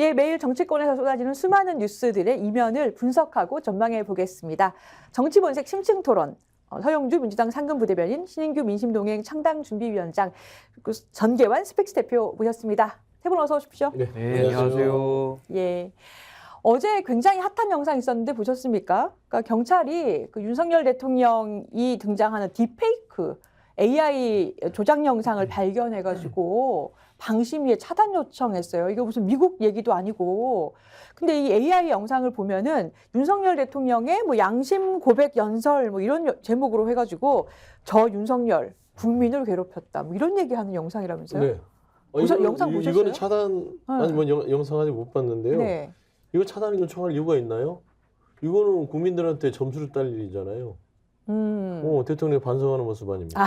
예, 매일 정치권에서 쏟아지는 수많은 뉴스들의 이면을 분석하고 전망해 보겠습니다. 정치본색 심층토론. 서영주 민주당 상근부대변인, 신인규 민심동행 창당준비위원장, 그리고 전계환 스펙스 대표 모셨습니다. 세 분 어서 오십시오. 네, 안녕하세요. 예. 어제 굉장히 핫한 영상 있었는데 보셨습니까? 그러니까 경찰이 그 윤석열 대통령이 등장하는 딥페이크 AI 조작 영상을 발견해가지고 방심위에 차단 요청했어요. 이거 무슨 미국 얘기도 아니고. 근데 이 AI 영상을 보면은 윤석열 대통령의 뭐 양심 고백 연설 뭐 이런 제목으로 해가지고 저 윤석열 국민을 괴롭혔다 뭐 이런 얘기하는 영상이라면서요? 네. 영상 보셨어요? 이거는 차단 아니 뭐 영상 아직 못 봤는데요. 네. 이거 차단 요청할 이유가 있나요? 이거는 국민들한테 점수를 딸 일이잖아요. 대통령이 반성하는 모습 아닙니까?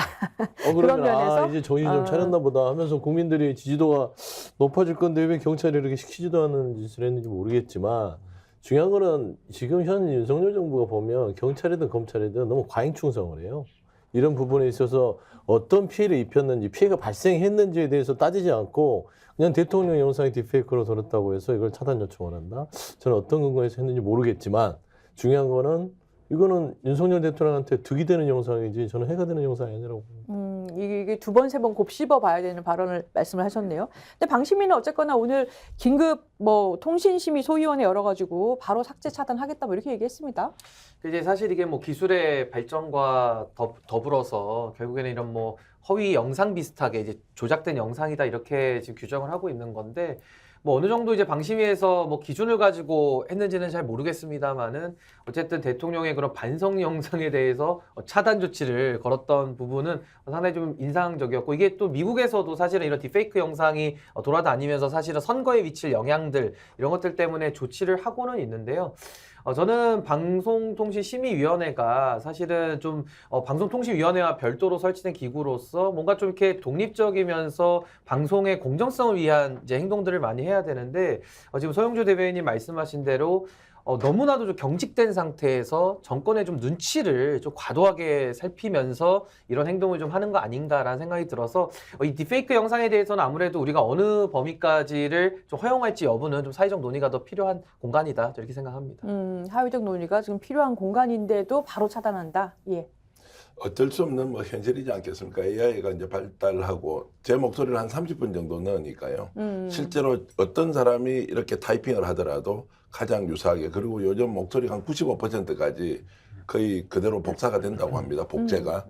그런 그러면 면에서? 이제 정신 좀 차렸나 보다 하면서 국민들의 지지도가 높아질 건데 왜 경찰이 이렇게 시키지도 않은 짓을 했는지 모르겠지만 중요한 거는 지금 현 윤석열 정부가 보면 경찰이든 검찰이든 너무 과잉 충성을 해요. 이런 부분에 있어서 어떤 피해를 입혔는지, 피해가 발생했는지에 대해서 따지지 않고 그냥 대통령 영상이 딥페이크로 돌았다고 해서 이걸 차단 요청을 한다? 저는 어떤 근거에서 했는지 모르겠지만 중요한 거는 이거는 윤석열 대통령한테 득이 되는 영상이지 저는 해가 되는 영상이 아니라고 봅니다. 이게 두 번, 세 번 곱씹어 봐야 되는 발언을 말씀을 하셨네요. 근데 방심위는 어쨌거나 오늘 긴급 뭐 통신심의 소위원회 열어가지고 바로 삭제 차단하겠다 뭐 이렇게 얘기했습니다. 이제 사실 이게 뭐 기술의 발전과 더불어서 결국에는 이런 뭐 허위 영상 비슷하게 이제 조작된 영상이다 이렇게 지금 규정을 하고 있는 건데 뭐 어느 정도 이제 방심위에서 뭐 기준을 가지고 했는지는 잘 모르겠습니다만은 어쨌든 대통령의 그런 반성 영상에 대해서 차단 조치를 걸었던 부분은 상당히 좀 인상적이었고 이게 또 미국에서도 사실은 이런 딥페이크 영상이 돌아다니면서 사실은 선거에 미칠 영향들 이런 것들 때문에 조치를 하고는 있는데요. 저는 방송통신심의위원회가 사실은 좀 방송통신위원회와 별도로 설치된 기구로서 뭔가 좀 이렇게 독립적이면서 방송의 공정성을 위한 이제 행동들을 많이 해야 되는데 지금 서영주 대변인님 말씀하신 대로 너무나도 좀 경직된 상태에서 정권의 좀 눈치를 좀 과도하게 살피면서 이런 행동을 좀 하는 거 아닌가라는 생각이 들어서 이 딥페이크 영상에 대해서는 아무래도 우리가 어느 범위까지를 좀 허용할지 여부는 좀 사회적 논의가 더 필요한 공간이다 이렇게 생각합니다. 사회적 논의가 지금 필요한 공간인데도 바로 차단한다. 예. 어쩔 수 없는 뭐 현실이지 않겠습니까? AI가 이제 발달하고 제 목소리를 한 30분 정도 넣으니까요. 실제로 어떤 사람이 이렇게 타이핑을 하더라도 가장 유사하게 그리고 요즘 목소리가 한 95%까지 거의 그대로 복사가 된다고 합니다. 복제가.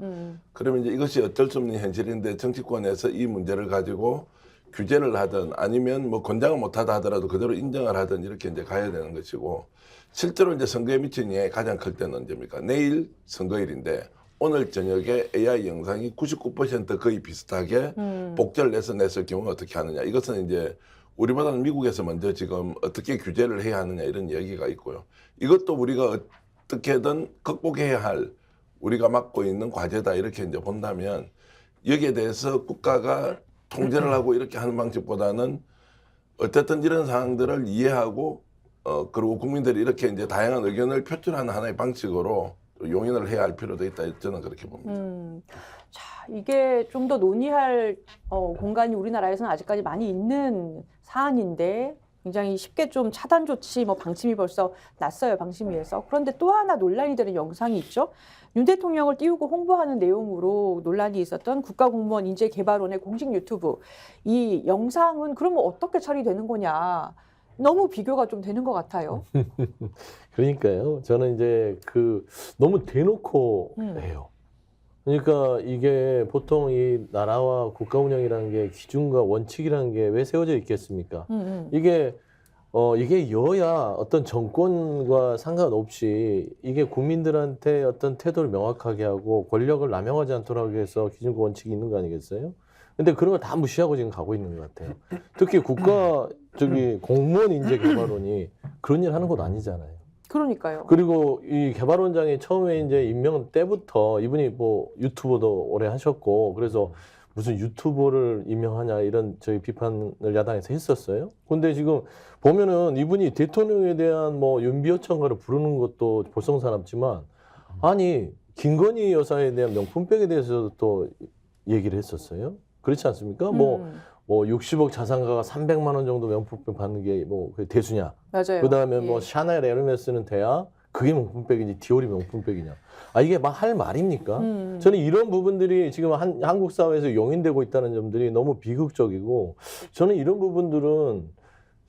그러면 이제 이것이 어쩔 수 없는 현실인데 정치권에서 이 문제를 가지고 규제를 하든 아니면 뭐 권장을 못하다 하더라도 그대로 인정을 하든 이렇게 이제 가야 되는 것이고 실제로 이제 선거에 미친 영향이 가장 클 때는 언제입니까? 내일 선거일인데 오늘 저녁에 AI 영상이 99% 거의 비슷하게 복제를 냈을 경우 어떻게 하느냐. 이것은 이제 우리보다는 미국에서 먼저 지금 어떻게 규제를 해야 하느냐 이런 얘기가 있고요. 이것도 우리가 어떻게든 극복해야 할 우리가 맡고 있는 과제다 이렇게 이제 본다면 여기에 대해서 국가가 통제를 하고 이렇게 하는 방식보다는 어쨌든 이런 상황들을 이해하고 그리고 국민들이 이렇게 이제 다양한 의견을 표출하는 하나의 방식으로 용인을 해야 할 필요도 있다. 저는 그렇게 봅니다. 자, 이게 좀 더 논의할 공간이 우리나라에서는 아직까지 많이 있는 사안인데 굉장히 쉽게 좀 차단 조치, 뭐 방침이 벌써 났어요, 방심위에서. 그런데 또 하나 논란이 되는 영상이 있죠. 윤 대통령을 띄우고 홍보하는 내용으로 논란이 있었던 국가공무원 인재개발원의 공식 유튜브. 이 영상은 그러면 어떻게 처리되는 거냐. 너무 비교가 좀 되는 것 같아요. 그러니까요. 저는 이제 너무 대놓고 해요. 그러니까 이게 보통 이 나라와 국가 운영이라는 게 기준과 원칙이라는 게 왜 세워져 있겠습니까? 이게 여야 어떤 정권과 상관없이 이게 국민들한테 어떤 태도를 명확하게 하고 권력을 남용하지 않도록 하기 위해서 기준과 원칙이 있는 거 아니겠어요? 근데 그런 걸 다 무시하고 지금 가고 있는 것 같아요. 특히 공무원 인재 개발원이 그런 일 하는 곳 아니잖아요. 그러니까요. 그리고 이 개발원장이 처음에 이제 임명 때부터 이분이 뭐 유튜버도 오래 하셨고 그래서 무슨 유튜버를 임명하냐 이런 저희 비판을 야당에서 했었어요. 근데 지금 보면은 이분이 대통령에 대한 뭐 윤비어천가를 부르는 것도 볼썽사납지만 아니 김건희 여사에 대한 명품백에 대해서도 또 얘기를 했었어요. 그렇지 않습니까? 뭐 뭐 60억 자산가가 300만 원 정도 명품백 받는 게 뭐 대수냐? 맞아요. 그다음에 예. 뭐 샤넬, 에르메스는 돼야 그게 명품백이지 디올이 명품백이냐? 아 이게 막 할 말입니까? 저는 이런 부분들이 지금 한국 사회에서 용인되고 있다는 점들이 너무 비극적이고 저는 이런 부분들은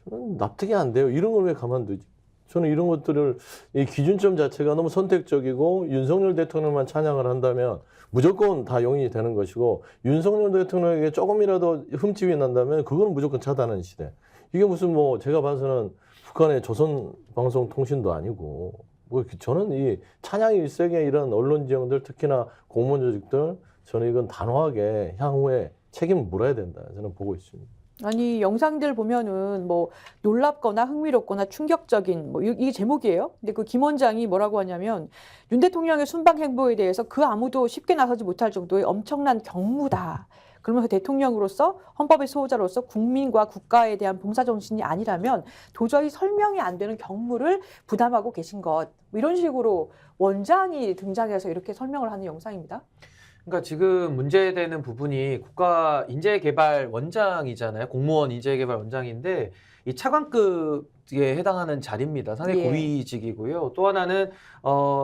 저는 납득이 안 돼요. 이런 걸 왜 가만두지? 저는 이런 것들을 이 기준점 자체가 너무 선택적이고 윤석열 대통령만 찬양을 한다면 무조건 다 용인이 되는 것이고 윤석열 대통령에게 조금이라도 흠집이 난다면 그건 무조건 차단하는 시대. 이게 무슨 뭐 제가 봐서는 북한의 조선방송통신도 아니고 뭐 저는 이 찬양이 일색의 이런 언론 지형들 특히나 공무원 조직들 저는 이건 단호하게 향후에 책임을 물어야 된다 저는 보고 있습니다. 아니 영상들 보면은 뭐 놀랍거나 흥미롭거나 충격적인 뭐 이게 제목이에요. 근데 그 김 원장이 뭐라고 하냐면 윤 대통령의 순방 행보에 대해서 그 아무도 쉽게 나서지 못할 정도의 엄청난 경무다. 그러면서 대통령으로서 헌법의 수호자로서 국민과 국가에 대한 봉사 정신이 아니라면 도저히 설명이 안 되는 경무를 부담하고 계신 것. 뭐 이런 식으로 원장이 등장해서 이렇게 설명을 하는 영상입니다. 그러니까 지금 문제되는 부분이 국가인재개발원장이잖아요. 공무원 인재개발원장인데 이 차관급에 해당하는 자리입니다. 상당히 예. 고위직이고요. 또 하나는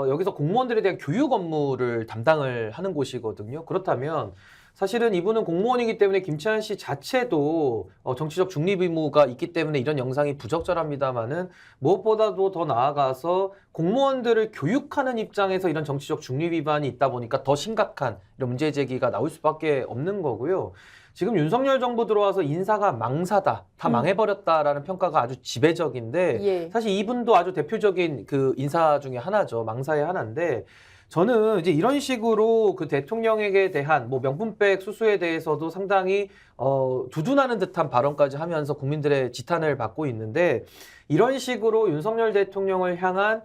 여기서 공무원들에 대한 교육 업무를 담당을 하는 곳이거든요. 그렇다면 사실은 이분은 공무원이기 때문에 김치환 씨 자체도 정치적 중립 의무가 있기 때문에 이런 영상이 부적절합니다만은 무엇보다도 더 나아가서 공무원들을 교육하는 입장에서 이런 정치적 중립 위반이 있다 보니까 더 심각한 이런 문제 제기가 나올 수밖에 없는 거고요. 지금 윤석열 정부 들어와서 인사가 망사다, 다 망해버렸다라는 평가가 아주 지배적인데 예. 사실 이분도 아주 대표적인 그 인사 중에 하나죠. 망사의 하나인데 저는 이제 이런 식으로 그 대통령에게 대한 뭐 명품백 수수에 대해서도 상당히 두둔하는 듯한 발언까지 하면서 국민들의 지탄을 받고 있는데 이런 식으로 윤석열 대통령을 향한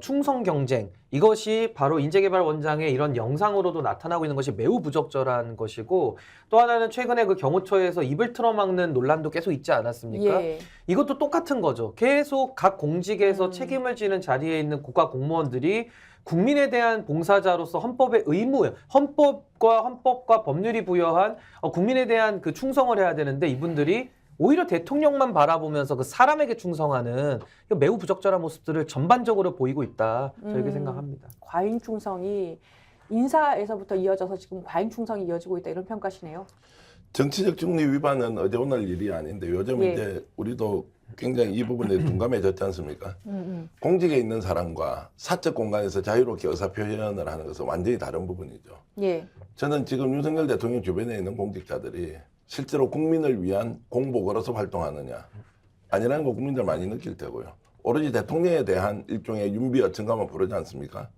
충성 경쟁 이것이 바로 인재개발원장의 이런 영상으로도 나타나고 있는 것이 매우 부적절한 것이고 또 하나는 최근에 그 경호처에서 입을 틀어막는 논란도 계속 있지 않았습니까? 예. 이것도 똑같은 거죠. 계속 각 공직에서 책임을 지는 자리에 있는 국가 공무원들이 국민에 대한 봉사자로서 헌법의 의무, 헌법과 법률이 부여한 국민에 대한 그 충성을 해야 되는데 이분들이 오히려 대통령만 바라보면서 그 사람에게 충성하는 매우 부적절한 모습들을 전반적으로 보이고 있다. 저렇게 생각합니다. 과잉 충성이 인사에서부터 이어져서 지금 과잉 충성이 이어지고 있다 이런 평가시네요. 정치적 중립 위반은 어제 오늘 일이 아닌데 요즘 예. 이제 우리도 굉장히 이 부분에 둔감해졌지 않습니까? 공직에 있는 사람과 사적 공간에서 자유롭게 의사표현을 하는 것은 완전히 다른 부분이죠. 예. 저는 지금 윤석열 대통령 주변에 있는 공직자들이 실제로 국민을 위한 공복으로서 활동하느냐 아니라는 거 국민들 많이 느낄 테고요. 오로지 대통령에 대한 일종의 윤비 어천가만 부르지 않습니까?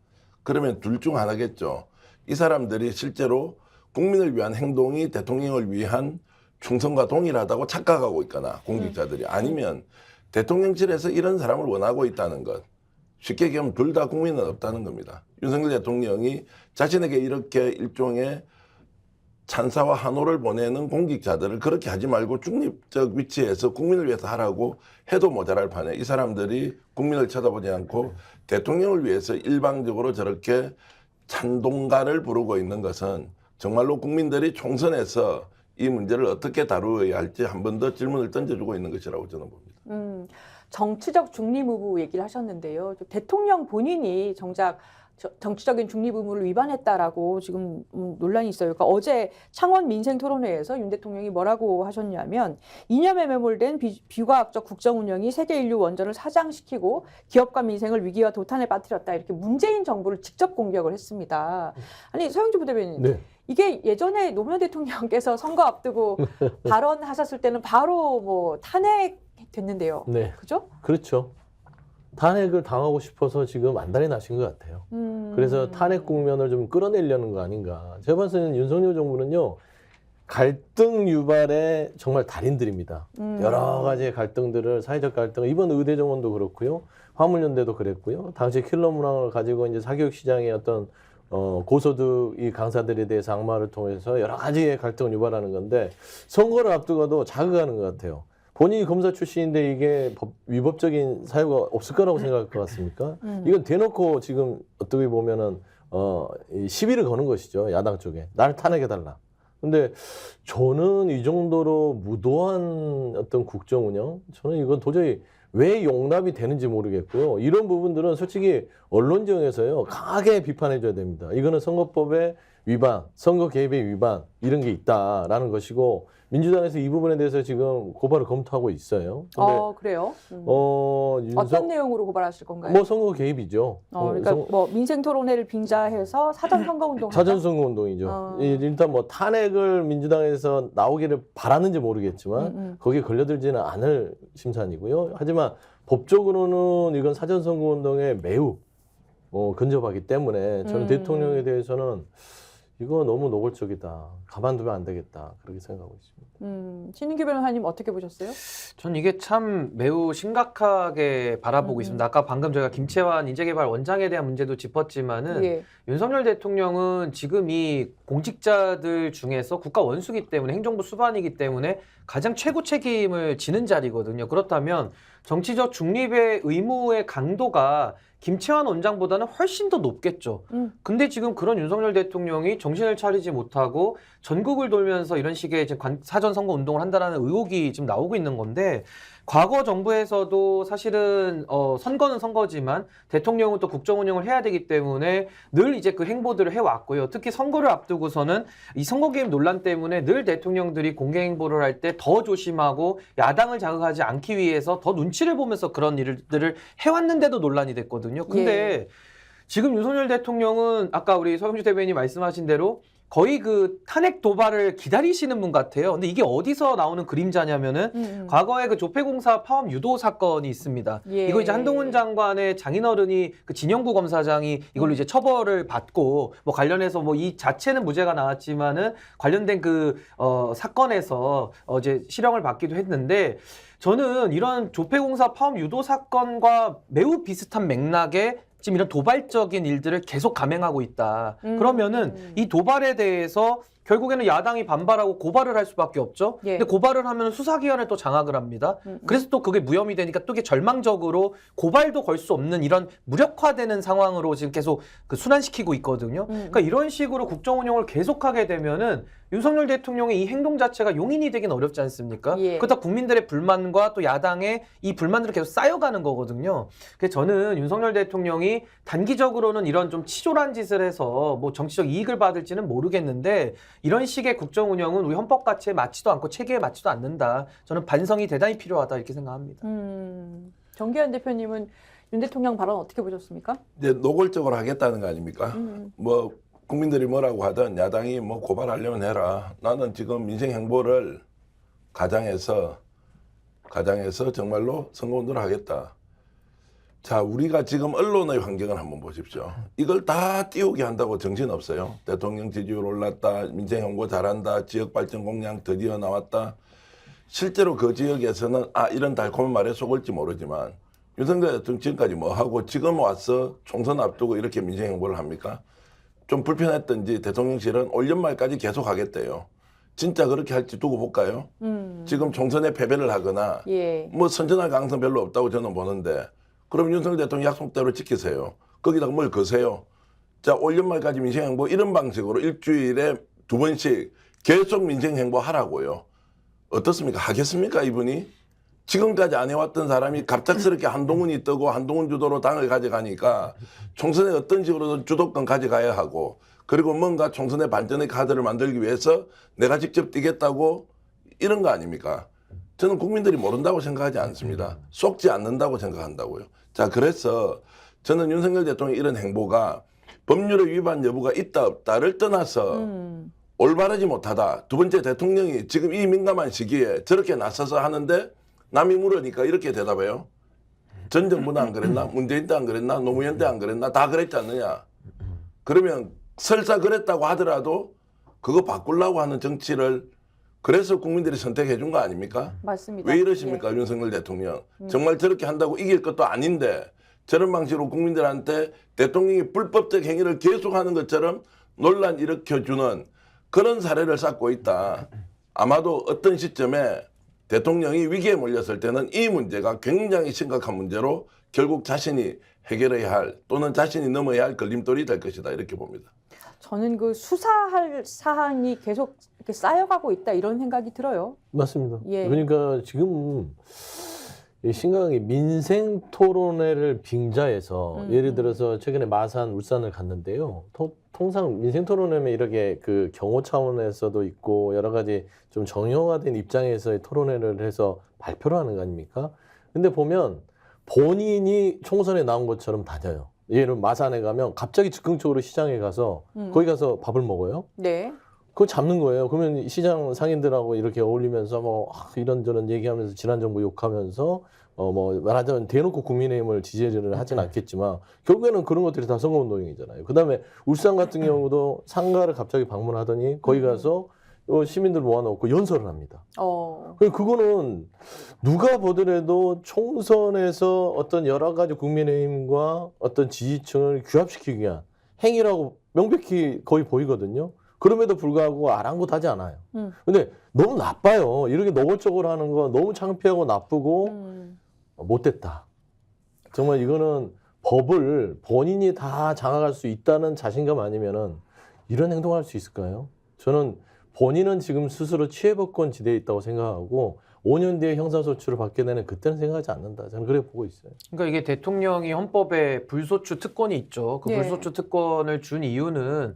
그러면 둘 중 하나겠죠. 이 사람들이 실제로 국민을 위한 행동이 대통령을 위한 충성과 동일하다고 착각하고 있거나 공직자들이 아니면 대통령실에서 이런 사람을 원하고 있다는 것. 쉽게 얘기하면 둘 다 국민은 없다는 겁니다. 윤석열 대통령이 자신에게 이렇게 일종의 찬사와 환호를 보내는 공직자들을 그렇게 하지 말고 중립적 위치에서 국민을 위해서 하라고 해도 모자랄 판에 이 사람들이 국민을 쳐다보지 않고 대통령을 위해서 일방적으로 저렇게 찬동가를 부르고 있는 것은 정말로 국민들이 총선에서 이 문제를 어떻게 다루어야 할지 한 번 더 질문을 던져주고 있는 것이라고 저는 봅니다. 정치적 중립 의무 얘기를 하셨는데요. 대통령 본인이 정작 정치적인 중립 의무를 위반했다라고 지금 논란이 있어요. 그러니까 어제 창원 민생토론회에서 윤 대통령이 뭐라고 하셨냐면 이념에 매몰된 비과학적 국정 운영이 세계 인류 원전을 사장시키고 기업과 민생을 위기와 도탄에 빠뜨렸다. 이렇게 문재인 정부를 직접 공격을 했습니다. 아니 서영주 부대변인. 네. 이게 예전에 노무현 대통령께서 선거 앞두고 발언하셨을 때는 바로 뭐 탄핵됐는데요. 네. 그죠? 그렇죠. 탄핵을 당하고 싶어서 지금 안달이 나신 것 같아요. 그래서 탄핵 국면을 좀 끌어내려는 거 아닌가. 제가 봤을 때는 윤석열 정부는요. 갈등 유발의 정말 달인들입니다. 여러 가지의 갈등들을 사회적 갈등 이번 의대 정원도 그렇고요. 화물연대도 그랬고요. 당시 킬러 문항을 가지고 이제 사교육 시장의 어떤 고소득 이 강사들에 대해서 악마를 통해서 여러 가지의 갈등을 유발하는 건데 선거를 앞두고도 자극하는 것 같아요. 본인이 검사 출신인데 이게 위법적인 사유가 없을 거라고 생각할 것 같습니까? 이건 대놓고 지금 어떻게 보면은 시비를 거는 것이죠. 야당 쪽에. 나를 탄핵해달라. 근데 저는 이 정도로 무도한 어떤 국정 운영, 저는 이건 도저히 왜 용납이 되는지 모르겠고요. 이런 부분들은 솔직히 언론정에서요 강하게 비판해줘야 됩니다. 이거는 선거법의 위반, 선거 개입의 위반 이런 게 있다라는 것이고 민주당에서 이 부분에 대해서 지금 고발을 검토하고 있어요. 근데 그래요? 윤석 어떤 내용으로 고발하실 건가요? 뭐 선거 개입이죠. 그러니까 뭐 민생 토론회를 빙자해서 사전 선거 운동 사전 선거 운동이죠. 일단 뭐 탄핵을 민주당에서 나오기를 바라는지 모르겠지만 거기에 걸려들지는 않을 심산이고요. 하지만 법적으로는 이건 사전 선거 운동에 매우 근접하기 때문에 저는 대통령에 대해서는 이거 너무 노골적이다. 가만두면 안 되겠다. 그렇게 생각하고 있습니다. 신인규 변호사님 어떻게 보셨어요? 전 이게 참 매우 심각하게 바라보고 있습니다. 아까 방금 저희가 김채환 인재개발 원장에 대한 문제도 짚었지만은 예. 윤석열 대통령은 지금 이 공직자들 중에서 국가 원수기 때문에 행정부 수반이기 때문에 가장 최고 책임을 지는 자리거든요. 그렇다면 정치적 중립의 의무의 강도가 김채환 원장보다는 훨씬 더 높겠죠. 근데 지금 그런 윤석열 대통령이 정신을 차리지 못하고 전국을 돌면서 이런 식의 사전 선거 운동을 한다라는 의혹이 지금 나오고 있는 건데 과거 정부에서도 사실은 선거는 선거지만 대통령은 또 국정 운영을 해야 되기 때문에 늘 이제 그 행보들을 해왔고요. 특히 선거를 앞두고서는 이 선거 개입 논란 때문에 늘 대통령들이 공개 행보를 할 때 더 조심하고 야당을 자극하지 않기 위해서 더 눈치를 보면서 그런 일들을 해왔는데도 논란이 됐거든요. 근데 지금 윤석열 대통령은 아까 우리 서영주 대변인이 말씀하신 대로 거의 그 탄핵 도발을 기다리시는 분 같아요. 근데 이게 어디서 나오는 그림자냐면은 과거에 그 조폐공사 파업 유도 사건이 있습니다. 예. 이거 이제 한동훈 장관의 장인어른이 그 진영구 검사장이 이걸로 이제 처벌을 받고 뭐 관련해서 뭐 이 자체는 무죄가 나왔지만은 관련된 그 사건에서 이제 실형을 받기도 했는데 저는 이런 조폐공사 파업 유도 사건과 매우 비슷한 맥락의 지금 이런 도발적인 일들을 계속 감행하고 있다. 그러면은 이 도발에 대해서 결국에는 야당이 반발하고 고발을 할 수밖에 없죠. 예. 근데 고발을 하면 수사기관을 또 장악을 합니다. 그래서 또 그게 무혐의 되니까 또 이게 절망적으로 고발도 걸 수 없는 이런 무력화되는 상황으로 지금 계속 그 순환시키고 있거든요. 그러니까 이런 식으로 국정 운영을 계속하게 되면은 윤석열 대통령의 이 행동 자체가 용인이 되긴 어렵지 않습니까? 예. 그렇다 국민들의 불만과 또 야당의 이 불만들을 계속 쌓여가는 거거든요. 그래서 저는 윤석열 대통령이 단기적으로는 이런 좀 치졸한 짓을 해서 뭐 정치적 이익을 받을지는 모르겠는데 이런 식의 국정 운영은 우리 헌법 가치에 맞지도 않고 체계에 맞지도 않는다. 저는 반성이 대단히 필요하다 이렇게 생각합니다. 정기현 대표님은 윤 대통령 발언 어떻게 보셨습니까? 이제 노골적으로 하겠다는 거 아닙니까? 뭐 국민들이 뭐라고 하든 야당이 뭐 고발하려면 해라. 나는 지금 민생 행보를 가장해서 정말로 선거운동을 하겠다. 자, 우리가 지금 언론의 환경을 한번 보십시오. 이걸 다 띄우게 한다고 정신없어요. 대통령 지지율 올랐다, 민생 홍보 잘한다, 지역 발전 공약 드디어 나왔다. 실제로 그 지역에서는 이런 달콤한 말에 속을지 모르지만 윤석열 대통령 지금까지 뭐 하고 지금 와서 총선 앞두고 이렇게 민생 행보를 합니까? 좀 불편했던지 대통령실은 올 연말까지 계속 하겠대요. 진짜 그렇게 할지 두고 볼까요? 지금 총선에 패배를 하거나 뭐 선전할 가능성 별로 없다고 저는 보는데 그럼 윤석열 대통령 약속대로 지키세요. 거기다가 뭘 거세요. 자, 올 연말까지 민생행보 이런 방식으로 일주일에 2번씩 계속 민생행보 하라고요. 어떻습니까? 하겠습니까 이분이? 지금까지 안 해왔던 사람이 갑작스럽게 한동훈이 뜨고 한동훈 주도로 당을 가져가니까 총선에 어떤 식으로든 주도권 가져가야 하고 그리고 뭔가 총선의 반전의 카드를 만들기 위해서 내가 직접 뛰겠다고 이런 거 아닙니까? 저는 국민들이 모른다고 생각하지 않습니다. 속지 않는다고 생각한다고요. 자, 그래서 저는 윤석열 대통령의 이런 행보가 법률의 위반 여부가 있다 없다를 떠나서 올바르지 못하다. 두 번째, 대통령이 지금 이 민감한 시기에 저렇게 나서서 하는데 남이 물으니까 이렇게 대답해요. 전 정부는 안 그랬나? 문재인 때 안 그랬나? 노무현 때 안 그랬나? 다 그랬지 않느냐? 그러면 설사 그랬다고 하더라도 그거 바꾸려고 하는 정치를 그래서 국민들이 선택해 준 거 아닙니까? 맞습니다. 왜 이러십니까? 윤석열 대통령. 정말 저렇게 한다고 이길 것도 아닌데 저런 방식으로 국민들한테 대통령이 불법적 행위를 계속하는 것처럼 논란 일으켜주는 그런 사례를 쌓고 있다. 아마도 어떤 시점에 대통령이 위기에 몰렸을 때는 이 문제가 굉장히 심각한 문제로 결국 자신이 해결해야 할 또는 자신이 넘어야 할 걸림돌이 될 것이다. 이렇게 봅니다. 저는 그 수사할 사항이 계속 이렇게 쌓여가고 있다 이런 생각이 들어요. 맞습니다. 예. 그러니까 지금 이 심각하게 민생 토론회를 빙자해서 예를 들어서 최근에 마산, 울산을 갔는데요. 통상 민생 토론회면 이렇게 그 경호 차원에서도 있고 여러 가지 좀 정형화된 입장에서의 토론회를 해서 발표를 하는 거 아닙니까? 근데 보면 본인이 총선에 나온 것처럼 다녀요. 예를 들면 마산에 가면 갑자기 즉흥적으로 시장에 가서 거기 가서 밥을 먹어요. 네. 그걸 잡는 거예요. 그러면 시장 상인들하고 이렇게 어울리면서 뭐 이런저런 얘기하면서 지난 정부 욕하면서 뭐 말하자면 대놓고 국민의힘을 지지를 하진 않겠지만 결국에는 그런 것들이 다 선거운동이잖아요. 그다음에 울산 같은 경우도 상가를 갑자기 방문하더니 거기 가서 시민들 모아놓고 연설을 합니다. 그거는 누가 보더라도 총선에서 어떤 여러 가지 국민의힘과 어떤 지지층을 규합시키기 위한 행위라고 명백히 거의 보이거든요. 그럼에도 불구하고 아랑곳하지 않아요. 근데 너무 나빠요. 이렇게 노골적으로 하는 거 너무 창피하고 나쁘고 못됐다. 정말 이거는 법을 본인이 다 장악할 수 있다는 자신감 아니면은 이런 행동할 수 있을까요? 저는 본인은 지금 스스로 취해법권 지대에 있다고 생각하고 5년 뒤에 형사소추를 받게 되는 그때는 생각하지 않는다. 저는 그렇게 보고 있어요. 그러니까 이게 대통령이 헌법에 불소추 특권이 있죠. 그 네. 불소추 특권을 준 이유는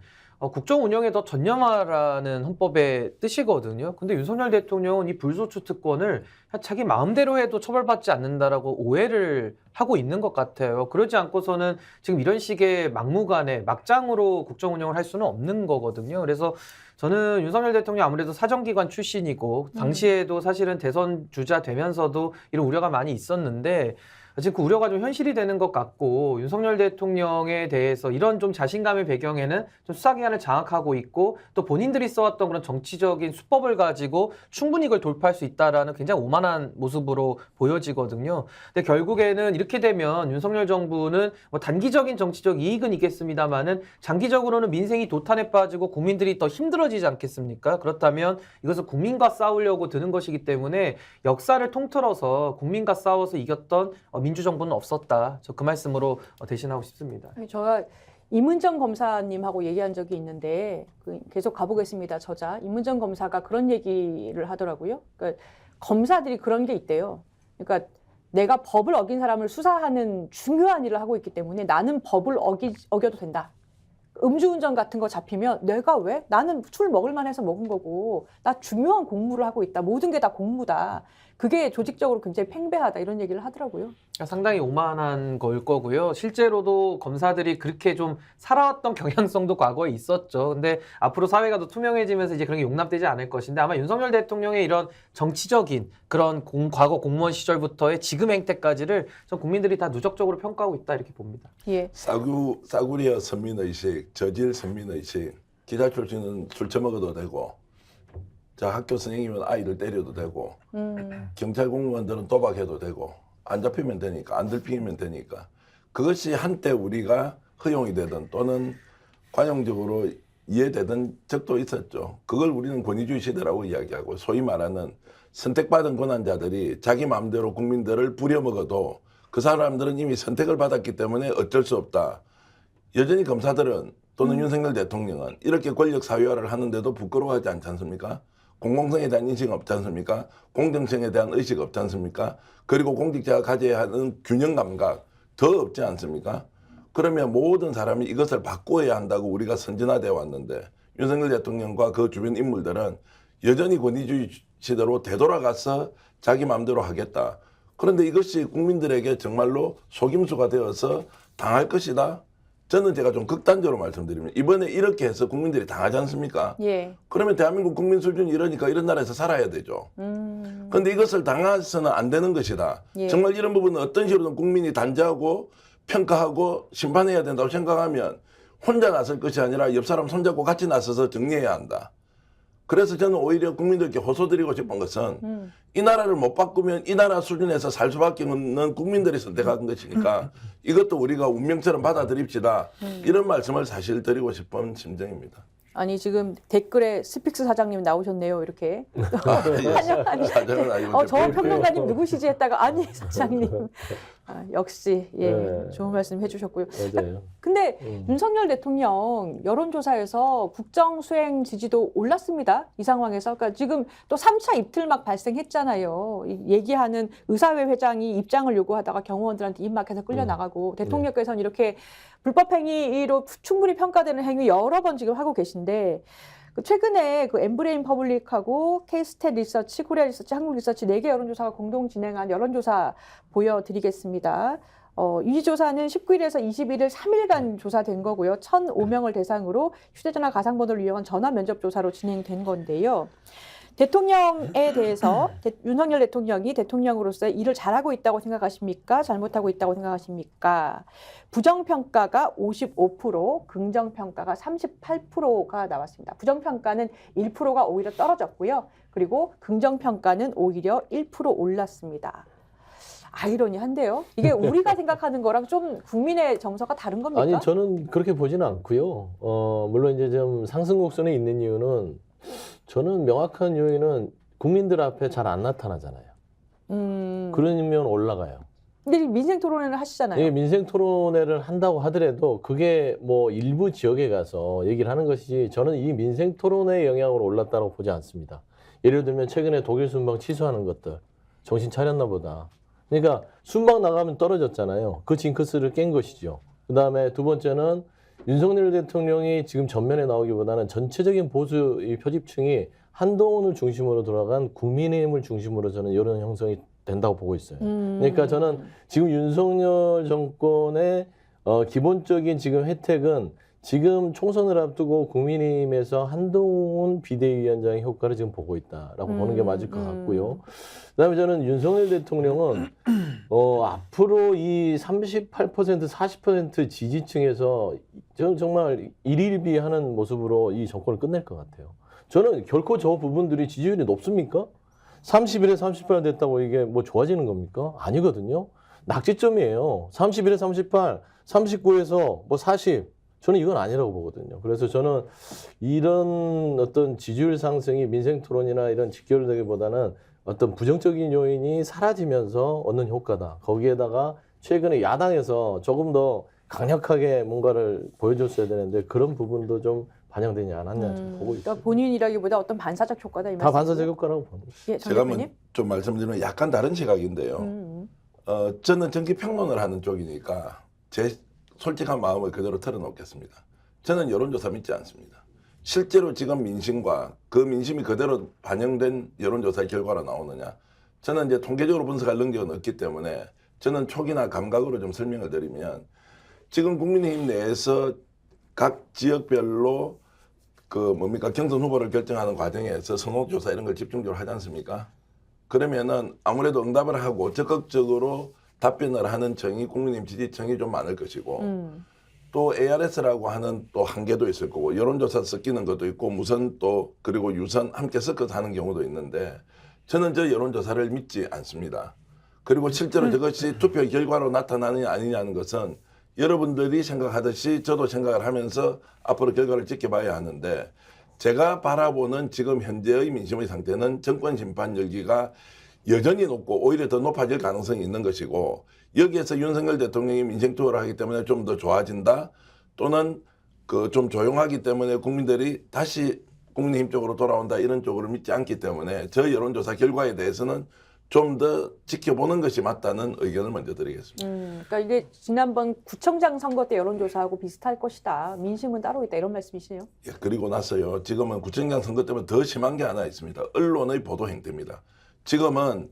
국정 운영에 더 전념하라는 헌법의 뜻이거든요. 근데 윤석열 대통령은 이 불소추 특권을 자기 마음대로 해도 처벌받지 않는다라고 오해를 하고 있는 것 같아요. 그러지 않고서는 지금 이런 식의 막무가내 막장으로 국정 운영을 할 수는 없는 거거든요. 그래서 저는 윤석열 대통령 아무래도 사정기관 출신이고 당시에도 사실은 대선 주자 되면서도 이런 우려가 많이 있었는데 지금 그 우려가 좀 현실이 되는 것 같고 윤석열 대통령에 대해서 이런 좀 자신감의 배경에는 좀 수사기관을 장악하고 있고 또 본인들이 써왔던 그런 정치적인 수법을 가지고 충분히 이걸 돌파할 수 있다라는 굉장히 오만한 모습으로 보여지거든요. 근데 결국에는 이렇게 되면 윤석열 정부는 뭐 단기적인 정치적 이익은 있겠습니다만은 장기적으로는 민생이 도탄에 빠지고 국민들이 더 힘들어지지 않겠습니까? 그렇다면 이것은 국민과 싸우려고 드는 것이기 때문에 역사를 통틀어서 국민과 싸워서 이겼던 민주정부는 없었다. 저 그 말씀으로 대신하고 싶습니다. 제가 임은정 검사님하고 얘기한 적이 있는데 계속 가보겠습니다. 저자 임은정 검사가 그런 얘기를 하더라고요. 그러니까 검사들이 그런 게 있대요. 그러니까 내가 법을 어긴 사람을 수사하는 중요한 일을 하고 있기 때문에 나는 법을 어겨도 된다. 음주운전 같은 거 잡히면 내가 왜? 나는 술 먹을 만해서 먹은 거고 나 중요한 공무를 하고 있다. 모든 게 다 공무다. 그게 조직적으로 굉장히 팽배하다 이런 얘기를 하더라고요. 상당히 오만한 걸 거고요. 실제로도 검사들이 그렇게 좀 살아왔던 경향성도 과거에 있었죠. 근데 앞으로 사회가 더 투명해지면서 이제 그런 게 용납되지 않을 것인데 아마 윤석열 대통령의 이런 정치적인 그런 과거 공무원 시절부터의 지금 행태까지를 전 국민들이 다 누적적으로 평가하고 있다 이렇게 봅니다. 예. 싸구려 선민의식, 저질 선민의식, 기자 출신은 술 처먹어도 되고 자 학교 선생님은 아이를 때려도 되고 경찰 공무원들은 도박해도 되고 안 잡히면 되니까 안 들피면 되니까 그것이 한때 우리가 허용이 되든 또는 관용적으로 이해되던 적도 있었죠. 그걸 우리는 권위주의 시대라고 이야기하고 소위 말하는 선택받은 권한자들이 자기 마음대로 국민들을 부려먹어도 그 사람들은 이미 선택을 받았기 때문에 어쩔 수 없다. 여전히 검사들은 또는 윤석열 대통령은 이렇게 권력 사회화를 하는데도 부끄러워하지 않지 않습니까? 공공성에 대한 인식이 없지 않습니까? 공정성에 대한 의식 없지 않습니까? 그리고 공직자가 가져야 하는 균형 감각 더 없지 않습니까? 그러면 모든 사람이 이것을 바꾸어야 한다고 우리가 선진화되어 왔는데 윤석열 대통령과 그 주변 인물들은 여전히 권위주의 시대로 되돌아가서 자기 마음대로 하겠다. 그런데 이것이 국민들에게 정말로 속임수가 되어서 당할 것이다. 저는 제가 좀 극단적으로 말씀드리면 이번에 이렇게 해서 국민들이 당하지 않습니까? 예. 그러면 대한민국 국민 수준이 이러니까 이런 나라에서 살아야 되죠. 그런데 이것을 당해서는 안 되는 것이다. 예. 정말 이런 부분은 어떤 식으로든 국민이 단죄하고 평가하고 심판해야 된다고 생각하면 혼자 나설 것이 아니라 옆 사람 손잡고 같이 나서서 정리해야 한다. 그래서 저는 오히려 국민들께 호소드리고 싶은 것은 이 나라를 못 바꾸면 이 나라 수준에서 살 수밖에 없는 국민들이 선택한 것이니까 이것도 우리가 운명처럼 받아들입시다. 이런 말씀을 사실 드리고 싶은 심정입니다. 아니 지금 댓글에 스픽스 사장님 나오셨네요. 이렇게. 사장은 아니고 저 평론가님 누구시지 했다가 아니 사장님. 역시 예, 네. 좋은 말씀 해주셨고요. 맞아요. 근데 음. 윤석열 대통령 여론조사에서 국정 수행 지지도 올랐습니다. 이 상황에서. 그러니까 지금 또 3차 입틀막 발생했잖아요. 얘기하는 의사회 회장이 입장을 요구하다가 경호원들한테 입막해서 끌려나가고 대통령께서는 이렇게 불법행위로 충분히 평가되는 행위 여러 번 지금 하고 계신데 최근에 그 엠브레인 퍼블릭하고 K스탯 리서치, 코리아 리서치, 한국 리서치 4개 여론조사가 공동 진행한 여론조사 보여드리겠습니다. 이 조사는 19일에서 21일 3일간 조사된 거고요. 1,005명을 대상으로 휴대전화 가상번호를 이용한 전화 면접 조사로 진행된 건데요. 대통령에 대해서 윤석열 대통령이 대통령으로서 일을 잘하고 있다고 생각하십니까? 잘못하고 있다고 생각하십니까? 부정평가가 55%, 긍정평가가 38%가 나왔습니다. 부정평가는 1%가 오히려 떨어졌고요. 그리고 긍정평가는 오히려 1% 올랐습니다. 아이러니한데요. 이게 우리가 생각하는 거랑 좀 국민의 정서가 다른 겁니까? 아니 저는 그렇게 보지는 않고요. 물론 이제 좀 상승 곡선에 있는 이유는 저는 명확한 요인은 국민들 앞에 잘 안 나타나잖아요. 그러면 올라가요. 근데 민생 토론회를 하시잖아요. 예, 민생 토론회를 한다고 하더라도 그게 뭐 일부 지역에 가서 얘기를 하는 것이지 저는 이 민생 토론회 영향으로 올랐다고 보지 않습니다. 예를 들면 최근에 독일 순방 취소하는 것들 정신 차렸나 보다. 그러니까 순방 나가면 떨어졌잖아요. 그 징크스를 깬 것이죠. 그다음에 두 번째는 윤석열 대통령이 지금 전면에 나오기보다는 전체적인 보수 이 표집층이 한동훈을 중심으로 돌아간 국민의힘을 중심으로 저는 여론 형성이 된다고 보고 있어요. 그러니까 저는 지금 윤석열 정권의 기본적인 지금 혜택은 지금 총선을 앞두고 국민의힘에서 한동훈 비대위원장의 효과를 지금 보고 있다라고 보는 게 맞을 것 같고요. 그다음에 저는 윤석열 대통령은 앞으로 이 38%, 40% 지지층에서 정말 일일비하는 모습으로 이 정권을 끝낼 것 같아요. 저는 결코 저 부분들이 지지율이 높습니까? 31에 38 됐다고 이게 뭐 좋아지는 겁니까? 아니거든요. 낙지점이에요. 31에 38, 39에서 뭐 40. 저는 이건 아니라고 보거든요. 그래서 저는 이런 어떤 지지율 상승이 민생 토론이나 이런 직결되기보다는 어떤 부정적인 요인이 사라지면서 얻는 효과다. 거기에다가 최근에 야당에서 조금 더 강력하게 뭔가를 보여줬어야 되는데 그런 부분도 좀 반영되지 않았냐 지금 보고 있습니다. 그러니까 본인이라기보다 어떤 반사적 효과다 이 다 반사적 효과라고 봅니다. 예, 제가 대표님? 한번 좀 말씀드리면 약간 다른 시각인데요. 저는 정기 평론을 하는 쪽이니까 제 솔직한 마음을 그대로 털어놓겠습니다. 저는 여론조사 믿지 않습니다. 실제로 지금 민심과 그 민심이 그대로 반영된 여론조사 결과로 나오느냐. 저는 이제 통계적으로 분석할 능력은 없기 때문에 저는 촉이나 감각으로 좀 설명을 드리면 지금 국민의힘 내에서 각 지역별로 경선 후보를 결정하는 과정에서 선호조사 이런 걸 집중적으로 하지 않습니까? 그러면은 아무래도 응답을 하고 적극적으로 답변을 하는 청이 국민의힘 지지층이 좀 많을 것이고 또 ARS라고 하는 또 한계도 있을 거고 여론조사 섞이는 것도 있고 무선 또 그리고 유선 함께 섞어서 하는 경우도 있는데 저는 저 여론조사를 믿지 않습니다. 그리고 실제로 저것이 투표 결과로 나타나느냐 아니냐는 것은 여러분들이 생각하듯이 저도 생각을 하면서 앞으로 결과를 지켜봐야 하는데 제가 바라보는 지금 현재의 민심의 상태는 정권 심판 열기가 여전히 높고 오히려 더 높아질 가능성이 있는 것이고 여기에서 윤석열 대통령이 민생 투어를 하기 때문에 좀 더 좋아진다 또는 좀 조용하기 때문에 국민들이 다시 국민의힘 쪽으로 돌아온다 이런 쪽으로 믿지 않기 때문에 저 여론조사 결과에 대해서는 좀 더 지켜보는 것이 맞다는 의견을 먼저 드리겠습니다. 그러니까 이게 지난번 구청장 선거 때 여론조사하고 비슷할 것이다. 민심은 따로 있다. 이런 말씀이시네요. 예, 그리고 나서요. 지금은 구청장 선거 때문에 더 심한 게 하나 있습니다. 언론의 보도 행태입니다. 지금은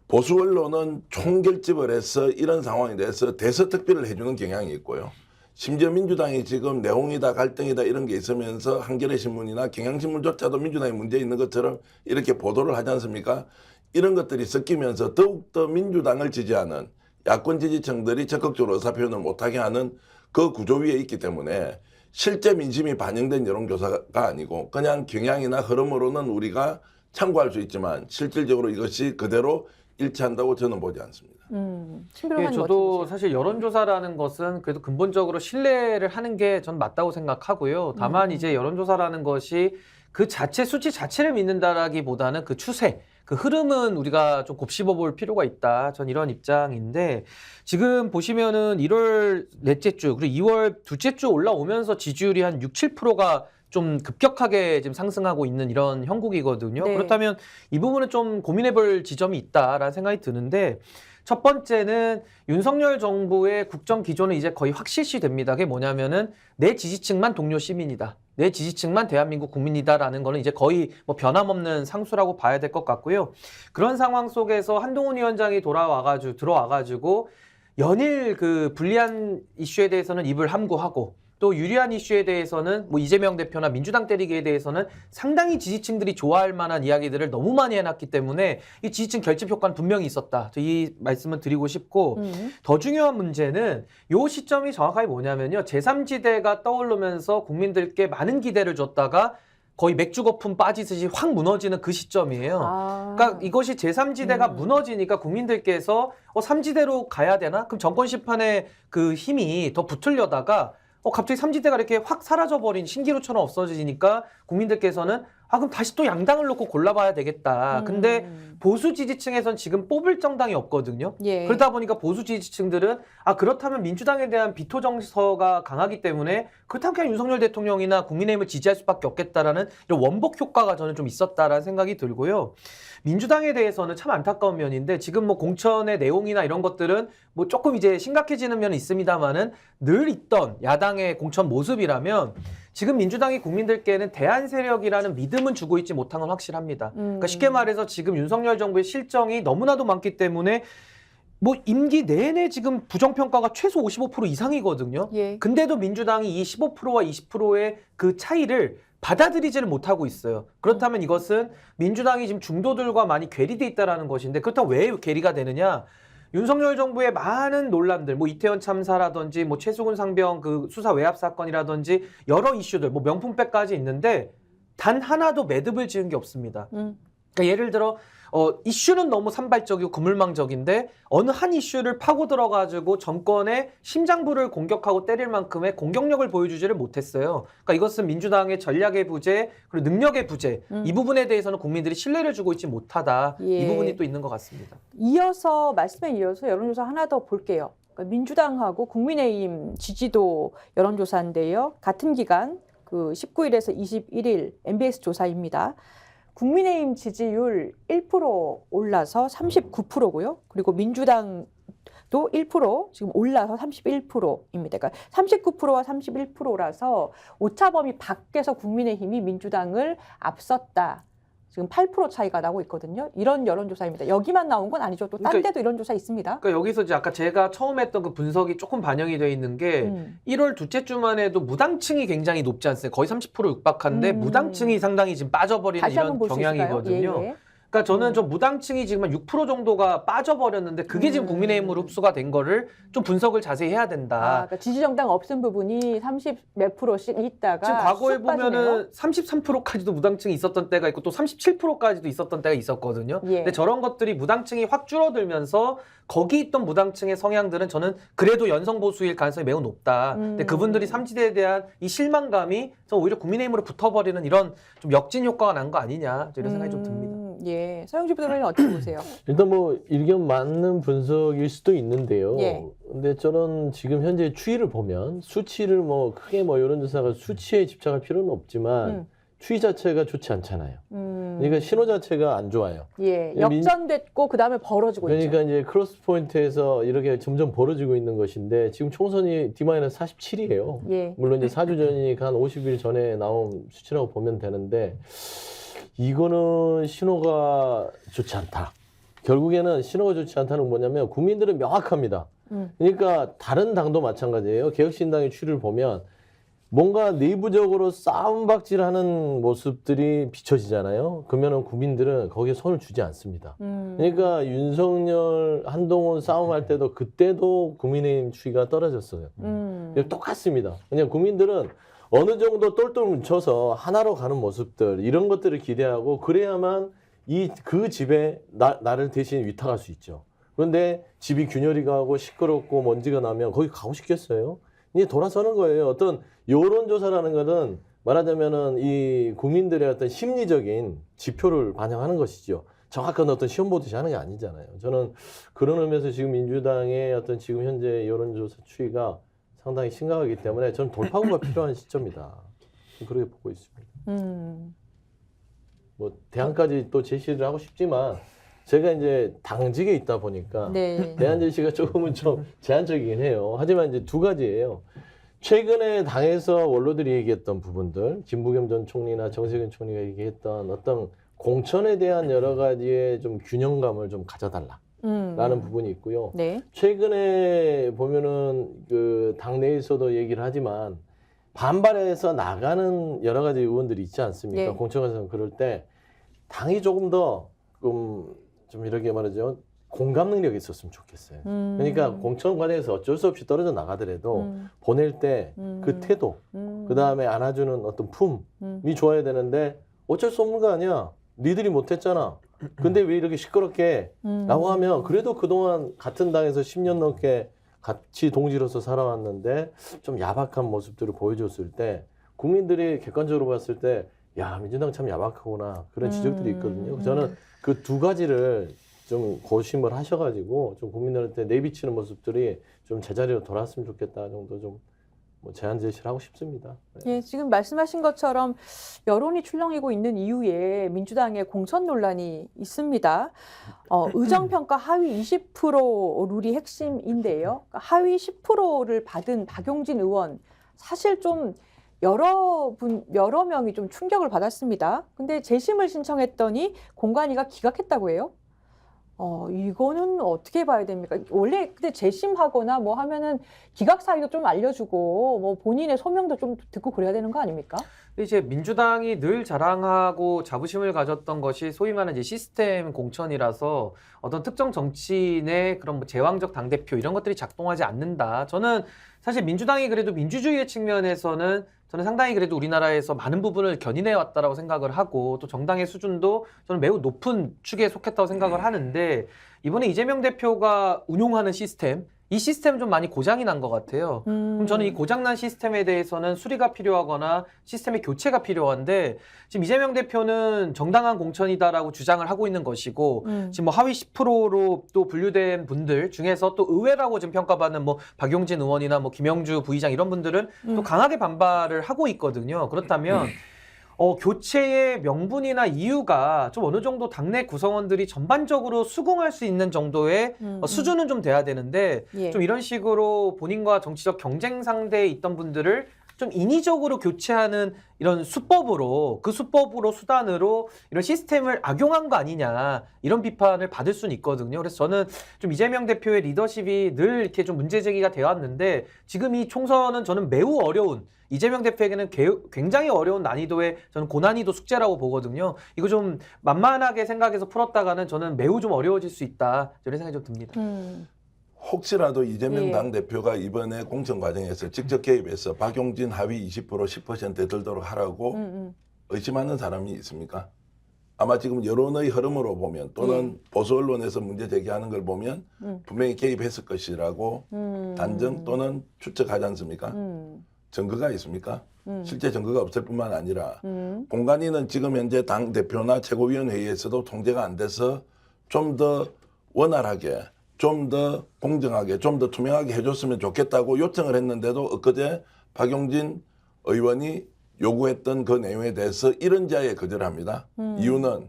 보수 언론은 총결집을 해서 이런 상황에 대해서 대서특필을 해주는 경향이 있고요. 심지어 민주당이 지금 내홍이다 갈등이다 이런 게 있으면서 한겨레 신문이나 경향신문조차도 민주당이 문제 있는 것처럼 이렇게 보도를 하지 않습니까? 이런 것들이 섞이면서 더욱더 민주당을 지지하는 야권 지지층들이 적극적으로 의사표현을 못하게 하는 그 구조 위에 있기 때문에 실제 민심이 반영된 여론조사가 아니고 그냥 경향이나 흐름으로는 우리가 참고할 수 있지만 실질적으로 이것이 그대로 일치한다고 저는 보지 않습니다. 신비로운 저도 사실 여론조사라는 것은 그래도 근본적으로 신뢰를 하는 게 전 맞다고 생각하고요. 다만 이제 여론조사라는 것이 그 자체 수치 자체를 믿는다라기보다는 그 추세, 그 흐름은 우리가 좀 곱씹어 볼 필요가 있다. 전 이런 입장인데 지금 보시면은 1월 넷째 주 그리고 2월 둘째 주 올라오면서 지지율이 한 6, 7%가 좀 급격하게 지금 상승하고 있는 이런 형국이거든요. 네. 그렇다면 이 부분은 좀 고민해 볼 지점이 있다라는 생각이 드는데 첫 번째는 윤석열 정부의 국정 기조는 이제 거의 확실시 됩니다. 그게 뭐냐면은 내 지지층만 동료 시민이다. 내 지지층만 대한민국 국민이다라는 거는 이제 거의 뭐 변함없는 상수라고 봐야 될 것 같고요. 그런 상황 속에서 한동훈 위원장이 들어와가지고 연일 그 불리한 이슈에 대해서는 입을 함구하고 또 유리한 이슈에 대해서는 뭐 이재명 대표나 민주당 때리기에 대해서는 상당히 지지층들이 좋아할 만한 이야기들을 너무 많이 해놨기 때문에 이 지지층 결집 효과는 분명히 있었다. 이 말씀을 드리고 싶고 더 중요한 문제는 이 시점이 정확하게 뭐냐면요. 제3지대가 떠오르면서 국민들께 많은 기대를 줬다가 거의 맥주 거품 빠지듯이 확 무너지는 그 시점이에요. 그러니까 이것이 제3지대가 무너지니까 국민들께서 3지대로 가야 되나? 그럼 정권 심판의 그 힘이 더 붙으려다가 갑자기 삼지대가 이렇게 확 사라져버린 신기루처럼 없어지니까 국민들께서는 그럼 다시 또 양당을 놓고 골라봐야 되겠다. 근데 보수 지지층에선 지금 뽑을 정당이 없거든요. 예. 그러다 보니까 보수 지지층들은 그렇다면 민주당에 대한 비토 정서가 강하기 때문에 그렇다면 그냥 윤석열 대통령이나 국민의힘을 지지할 수밖에 없겠다라는 이런 원복 효과가 저는 좀 있었다라는 생각이 들고요. 민주당에 대해서는 참 안타까운 면인데 지금 뭐 공천의 내용이나 이런 것들은 뭐 조금 이제 심각해지는 면은 있습니다만은 늘 있던 야당의 공천 모습이라면 지금 민주당이 국민들께는 대안 세력이라는 믿음은 주고 있지 못한 건 확실합니다. 그러니까 쉽게 말해서 지금 윤석열 정부의 실정이 너무나도 많기 때문에 뭐 임기 내내 지금 부정평가가 최소 55% 이상이거든요. 예. 근데도 민주당이 이 15%와 20%의 그 차이를 받아들이지를 못하고 있어요. 그렇다면 이것은 민주당이 지금 중도들과 많이 괴리돼 있다는 것인데 그렇다면 왜 괴리가 되느냐? 윤석열 정부의 많은 논란들, 뭐 이태원 참사라든지 뭐 최수근 상병 그 수사 외압 사건이라든지 여러 이슈들, 뭐 명품백까지 있는데 단 하나도 매듭을 지은 게 없습니다. 그러니까 예를 들어 이슈는 너무 산발적이고 그물망적인데 어느 한 이슈를 파고 들어가지고 정권의 심장부를 공격하고 때릴 만큼의 공격력을 보여주지를 못했어요. 그러니까 이것은 민주당의 전략의 부재 그리고 능력의 부재 이 부분에 대해서는 국민들이 신뢰를 주고 있지 못하다. 예. 이 부분이 또 있는 것 같습니다. 말씀에 이어서 여론조사 하나 더 볼게요. 그러니까 민주당하고 국민의힘 지지도 여론조사인데요. 같은 기간 그 19일에서 21일 MBS 조사입니다. 국민의힘 지지율 1% 올라서 39%고요. 그리고 민주당도 1% 지금 올라서 31%입니다. 그러니까 39%와 31%라서 오차범위 밖에서 국민의힘이 민주당을 앞섰다. 지금 8% 차이가 나고 있거든요. 이런 여론조사입니다. 여기만 나온 건 아니죠. 또 딴 데도 이런 조사 있습니다. 그러니까 여기서 이제 아까 제가 처음 했던 그 분석이 조금 반영이 돼 있는 게 1월 둘째 주만 해도 무당층이 굉장히 높지 않습니까? 거의 30% 육박한데 무당층이 상당히 지금 빠져버리는 이런 경향이거든요. 예. 그러니까 저는 좀 무당층이 지금 한 6% 정도가 빠져버렸는데 그게 지금 국민의힘으로 흡수가 된 거를 좀 분석을 자세히 해야 된다. 그러니까 지지정당 없은 부분이 30 몇 %씩 있다가 지금 과거에 쑥 빠지네요. 보면은 33%까지도 무당층이 있었던 때가 있고 또 37%까지도 있었던 때가 있었거든요. 예. 근데 저런 것들이 무당층이 확 줄어들면서 거기 있던 무당층의 성향들은 저는 그래도 연성보수일 가능성이 매우 높다. 근데 그분들이 삼지대에 대한 이 실망감이 오히려 국민의힘으로 붙어버리는 이런 좀 역진 효과가 난 거 아니냐 이런 생각이 좀 듭니다. 예, 서영주 부장님 어떻게 보세요? 일단 뭐 일견 맞는 분석일 수도 있는데요. 예. 근데 저는 지금 현재 추이를 보면 수치를 뭐 크게 뭐 여론조사가 수치에 집착할 필요는 없지만 추이 자체가 좋지 않잖아요. 그러니까 신호 자체가 안 좋아요. 예, 역전됐고 그 다음에 벌어지고 그러니까 있죠. 이제 크로스 포인트에서 이렇게 점점 벌어지고 있는 것인데 지금 총선이 D-47이에요. 예. 물론 이제 4주 전이니까 한 50일 전에 나온 수치라고 보면 되는데 이거는 신호가 좋지 않다. 결국에는 신호가 좋지 않다는 건 뭐냐면 국민들은 명확합니다. 그러니까 다른 당도 마찬가지예요. 개혁신당의 추이를 보면 뭔가 내부적으로 싸움박질하는 모습들이 비춰지잖아요. 그러면은 국민들은 거기에 손을 주지 않습니다. 그러니까 윤석열, 한동훈 싸움할 때도 그때도 국민의힘 추이가 떨어졌어요. 똑같습니다. 그냥 국민들은 어느 정도 똘똘 뭉쳐서 하나로 가는 모습들 이런 것들을 기대하고 그래야만 그 집에 나를 대신 위탁할 수 있죠. 그런데 집이 균열이 가고 시끄럽고 먼지가 나면 거기 가고 싶겠어요? 이제 돌아서는 거예요. 어떤 여론조사라는 것은 말하자면은 이 국민들의 어떤 심리적인 지표를 반영하는 것이죠. 정확한 어떤 시험 보듯이 하는 게 아니잖아요. 저는 그런 의미에서 지금 민주당의 어떤 지금 현재 여론조사 추이가 상당히 심각하기 때문에 저는 돌파구가 필요한 시점이다. 그렇게 보고 있습니다. 뭐 대안까지 또 제시를 하고 싶지만 제가 이제 당직에 있다 보니까 네. 대안 제시가 조금은 좀 제한적이긴 해요. 하지만 이제 두 가지예요. 최근에 당에서 원로들이 얘기했던 부분들, 김부겸 전 총리나 정세균 총리가 얘기했던 어떤 공천에 대한 여러 가지의 좀 균형감을 좀 가져달라라는 부분이 있고요. 네. 최근에 보면은 그 당내에서도 얘기를 하지만 반발해서 나가는 여러 가지 의원들이 있지 않습니까? 네. 공천에서 그럴 때 당이 조금 더 좀 이렇게 말하죠. 공감 능력이 있었으면 좋겠어요. 그러니까 공천 과정에서 어쩔 수 없이 떨어져 나가더라도 보낼 때 그 태도, 그 다음에 안아주는 어떤 품이 좋아야 되는데 어쩔 수 없는 거 아니야. 니들이 못했잖아. 근데 왜 이렇게 시끄럽게 라고 하면 그래도 그동안 같은 당에서 10년 넘게 같이 동지로서 살아왔는데 좀 야박한 모습들을 보여줬을 때 국민들이 객관적으로 봤을 때 야, 민주당 참 야박하구나. 그런 지적들이 있거든요. 저는 그 두 가지를 좀 고심을 하셔가지고 좀 국민들한테 내비치는 모습들이 좀 제자리로 돌아왔으면 좋겠다 정도 좀 뭐 제안 제시를 하고 싶습니다. 네. 예, 지금 말씀하신 것처럼 여론이 출렁이고 있는 이후에 민주당의 공천 논란이 있습니다. 의정평가 하위 20% 룰이 핵심인데요. 하위 10%를 받은 박용진 의원 사실 좀 여러 명이 좀 충격을 받았습니다. 근데 재심을 신청했더니 공관위가 기각했다고 해요. 이거는 어떻게 봐야 됩니까? 원래 근데 재심하거나 뭐 하면은 기각 사유도 좀 알려주고 뭐 본인의 소명도 좀 듣고 그래야 되는 거 아닙니까? 근데 이제 민주당이 늘 자랑하고 자부심을 가졌던 것이 소위 말하는 이제 시스템 공천이라서 어떤 특정 정치인의 그런 뭐 제왕적 당대표 이런 것들이 작동하지 않는다. 저는 사실 민주당이 그래도 민주주의의 측면에서는 저는 상당히 그래도 우리나라에서 많은 부분을 견인해 왔다라고 생각을 하고 또 정당의 수준도 저는 매우 높은 축에 속했다고 생각을 하는데 이번에 이재명 대표가 운용하는 시스템 이 시스템 좀 많이 고장이 난 것 같아요. 그럼 저는 이 고장난 시스템에 대해서는 수리가 필요하거나 시스템의 교체가 필요한데 지금 이재명 대표는 정당한 공천이다라고 주장을 하고 있는 것이고 지금 뭐 하위 10%로 또 분류된 분들 중에서 또 의외라고 지금 평가받는 뭐 박용진 의원이나 뭐 김영주 부의장 이런 분들은 또 강하게 반발을 하고 있거든요. 그렇다면 교체의 명분이나 이유가 좀 어느 정도 당내 구성원들이 전반적으로 수긍할 수 있는 정도의 수준은 좀 돼야 되는데 예. 좀 이런 식으로 본인과 정치적 경쟁 상대에 있던 분들을 좀 인위적으로 교체하는 이런 수법으로 그 수법으로 수단으로 이런 시스템을 악용한 거 아니냐 이런 비판을 받을 수는 있거든요. 그래서 저는 좀 이재명 대표의 리더십이 늘 이렇게 좀 문제 제기가 되어 왔는데 지금 이 총선은 저는 매우 어려운 이재명 대표에게는 굉장히 어려운 난이도의 저는 고난이도 숙제라고 보거든요. 이거 좀 만만하게 생각해서 풀었다가는 저는 매우 좀 어려워질 수 있다. 이런 생각이 좀 듭니다. 혹시라도 이재명 예. 당대표가 이번에 공천 과정에서 직접 개입해서 박용진 하위 20% 10% 들도록 하라고 의심하는 사람이 있습니까? 아마 지금 여론의 흐름으로 보면 또는 보수 언론에서 문제 제기하는 걸 보면 분명히 개입했을 것이라고 단정 또는 추측하지 않습니까? 증거가 있습니까? 실제 증거가 없을 뿐만 아니라 공관위는 지금 현재 당대표나 최고위원회의에서도 통제가 안 돼서 좀 더 원활하게 좀 더 공정하게 좀 더 투명하게 해줬으면 좋겠다고 요청을 했는데도 엊그제 박용진 의원이 요구했던 그 내용에 대해서 이런자에 거절합니다. 이유는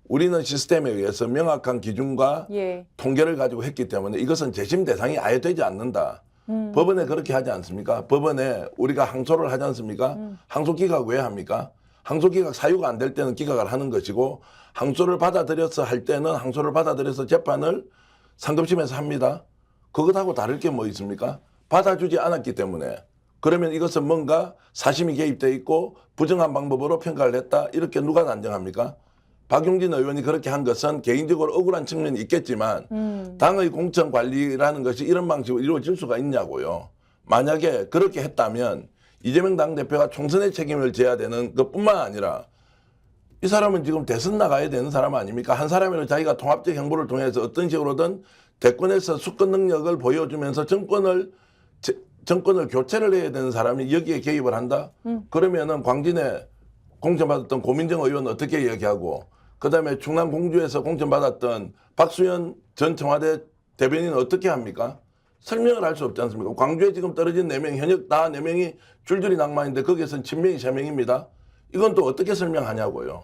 우리는 시스템에 의해서 명확한 기준과 예. 통계를 가지고 했기 때문에 이것은 재심 대상이 아예 되지 않는다. 법원에 그렇게 하지 않습니까? 법원에 우리가 항소를 하지 않습니까? 항소 기각 왜 합니까? 항소 기각 사유가 안 될 때는 기각을 하는 것이고 항소를 받아들여서 할 때는 항소를 받아들여서 재판을 상급심에서 합니다. 그것하고 다를 게 뭐 있습니까? 받아주지 않았기 때문에 그러면 이것은 뭔가 사심이 개입돼 있고 부정한 방법으로 평가를 했다. 이렇게 누가 단정합니까? 박용진 의원이 그렇게 한 것은 개인적으로 억울한 측면이 있겠지만 당의 공천 관리라는 것이 이런 방식으로 이루어질 수가 있냐고요. 만약에 그렇게 했다면 이재명 당대표가 총선의 책임을 져야 되는 것뿐만 아니라 이 사람은 지금 대선 나가야 되는 사람 아닙니까? 한 사람이라도 자기가 통합적 행보를 통해서 어떤 식으로든 대권에서 수권 능력을 보여주면서 정권을 교체를 해야 되는 사람이 여기에 개입을 한다? 그러면은 광진에 공천받았던 고민정 의원은 어떻게 이야기하고 그다음에 충남 공주에서 공천 받았던 박수현 전 청와대 대변인은 어떻게 합니까? 설명을 할 수 없지 않습니까? 광주에 지금 떨어진 4명, 현역 다 4명이 줄줄이 낙마인데 거기에서는 친명이 3명입니다. 이건 또 어떻게 설명하냐고요.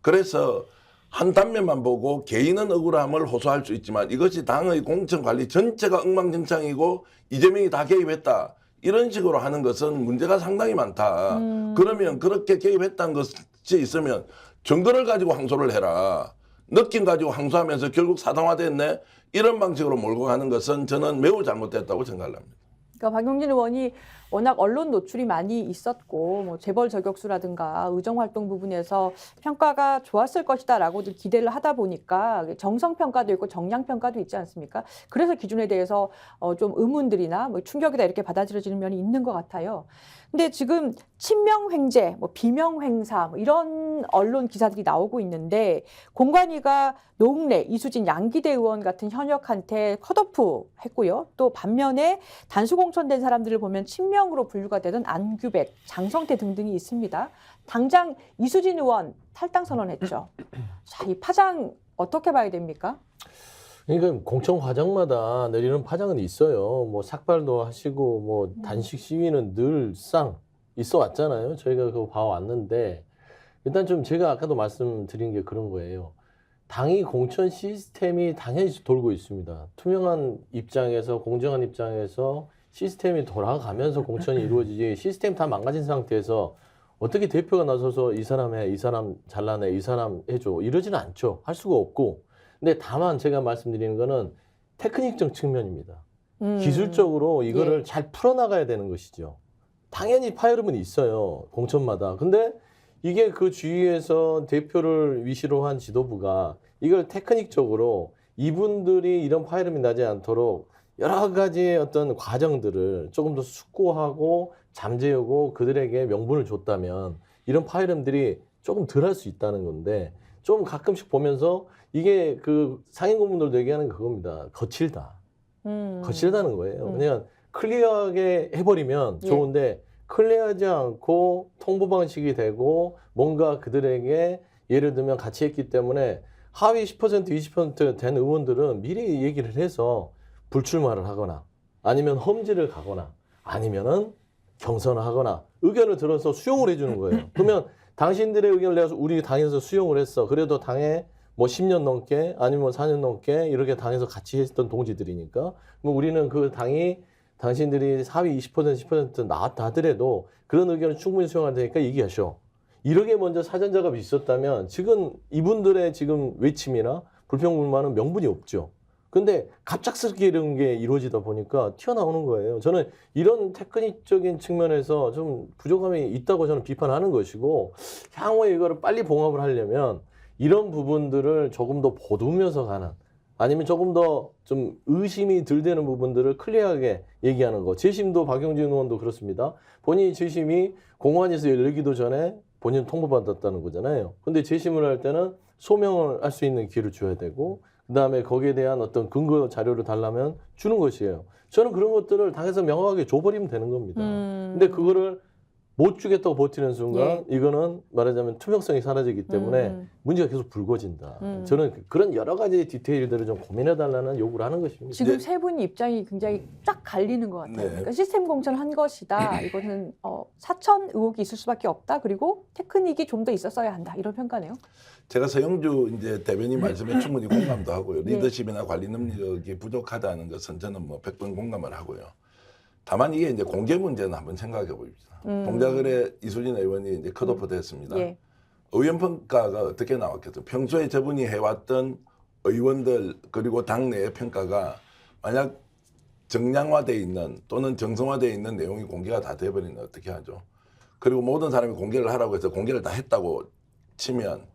그래서 한 단면만 보고 개인은 억울함을 호소할 수 있지만 이것이 당의 공천 관리 전체가 엉망진창이고 이재명이 다 개입했다. 이런 식으로 하는 것은 문제가 상당히 많다. 그러면 그렇게 개입했다는 것이 있으면 증거를 가지고 항소를 해라. 느낌 가지고 항소하면서 결국 사당화됐네. 이런 방식으로 몰고 가는 것은 저는 매우 잘못됐다고 생각을 합니다. 그러니까 박용진 의원이 워낙 언론 노출이 많이 있었고 뭐 재벌 저격수라든가 의정 활동 부분에서 평가가 좋았을 것이다라고들 기대를 하다 보니까 정성 평가도 있고 정량 평가도 있지 않습니까? 그래서 기준에 대해서 좀 의문들이나 뭐 충격이다 이렇게 받아들여지는 면이 있는 것 같아요. 근데 지금 친명 횡재, 뭐 비명 횡사 뭐 이런 언론 기사들이 나오고 있는데 공관위가 노웅래, 이수진, 양기대 의원 같은 현역한테 컷오프 했고요. 또 반면에 단수 공천된 사람들을 보면 친명으로 분류가 되던 안규백, 장성태 등등이 있습니다. 당장 이수진 의원 탈당 선언했죠. 자, 이 파장 어떻게 봐야 됩니까? 그러니까 공천 과정마다 내리는 파장은 있어요. 뭐 삭발도 하시고 뭐 단식 시위는 늘상 있어 왔잖아요. 저희가 그거 봐왔는데 일단 좀 제가 아까도 말씀드린 게 그런 거예요. 당이 공천 시스템이 당연히 돌고 있습니다. 투명한 입장에서 공정한 입장에서 시스템이 돌아가면서 공천이 이루어지지 시스템 다 망가진 상태에서 어떻게 대표가 나서서 이 사람 해, 이 사람 잘라내, 이 사람 해줘 이러지는 않죠. 할 수가 없고. 근데 다만 제가 말씀드리는 거는 테크닉적 측면입니다. 기술적으로 이거를 예. 잘 풀어나가야 되는 것이죠. 당연히 파열음은 있어요. 공천마다. 근데 이게 그 주위에서 대표를 위시로 한 지도부가 이걸 테크닉적으로 이분들이 이런 파열음이 나지 않도록 여러 가지의 어떤 과정들을 조금 더 숙고하고 잠재우고 그들에게 명분을 줬다면 이런 파열음들이 조금 덜 할 수 있다는 건데 좀 가끔씩 보면서 이게 그 상임 고문들도 얘기하는 그겁니다. 거칠다. 거칠다는 거예요. 그냥 클리어하게 해버리면 좋은데 클리어하지 않고 통보 방식이 되고 뭔가 그들에게 예를 들면 같이 했기 때문에 하위 10% 20% 된 의원들은 미리 얘기를 해서 불출마를 하거나 아니면 험지를 가거나 아니면은 경선을 하거나 의견을 들어서 수용을 해주는 거예요. 그러면 당신들의 의견을 내서 우리 당에서 수용을 했어. 그래도 당에 뭐 10년 넘게 아니면 4년 넘게 이렇게 당에서 같이 했던 동지들이니까 뭐 우리는 그 당이 당신들이 하위 20% 10% 나왔다 하더라도 그런 의견을 충분히 수용할 테니까 얘기하셔. 이렇게 먼저 사전작업이 있었다면 지금 이분들의 지금 외침이나 불평불만은 명분이 없죠. 근데 갑작스럽게 이런 게 이루어지다 보니까 튀어나오는 거예요. 저는 이런 테크닉적인 측면에서 좀 부족함이 있다고 저는 비판하는 것이고 향후에 이거를 빨리 봉합을 하려면 이런 부분들을 조금 더 보듬으면서 가는 아니면 조금 더 좀 의심이 덜 되는 부분들을 클리어하게 얘기하는 거. 재심도 박용진 의원도 그렇습니다. 본인이 재심이 공안에서 열리기도 전에 본인 통보받았다는 거잖아요. 근데 재심을 할 때는 소명을 할 수 있는 기회를 줘야 되고 그다음에 거기에 대한 어떤 근거 자료를 달라면 주는 것이에요. 저는 그런 것들을 당에서 명확하게 줘버리면 되는 겁니다. 근데 그거를 못 주겠다고 버티는 순간 이거는 말하자면 투명성이 사라지기 때문에 문제가 계속 불거진다. 저는 그런 여러 가지 디테일들을 좀 고민해달라는 요구를 하는 것입니다. 지금 세 분이 입장이 굉장히 쫙 갈리는 것 같아요. 그러니까 시스템 공천을 한 것이다. 이거는 사천 의혹이 있을 수밖에 없다. 그리고 테크닉이 좀 더 있었어야 한다. 이런 평가네요. 제가 서영주 이제 대변인 말씀에 충분히 공감도 하고요. 리더십이나 관리 능력이 부족하다는 것은 저는 뭐 100번 공감을 하고요. 다만 이게 이제 공개 문제는 한번 생각해 봅시다. 동작을에 이수진 의원이 이제 컷오프 됐습니다. 의원 평가가 어떻게 나왔겠어요? 평소에 저분이 해왔던 의원들 그리고 당내의 평가가 만약 정량화되어 있는 또는 정성화되어 있는 내용이 공개가 다 돼버리면 어떻게 하죠? 그리고 모든 사람이 공개를 하라고 해서 공개를 다 했다고 치면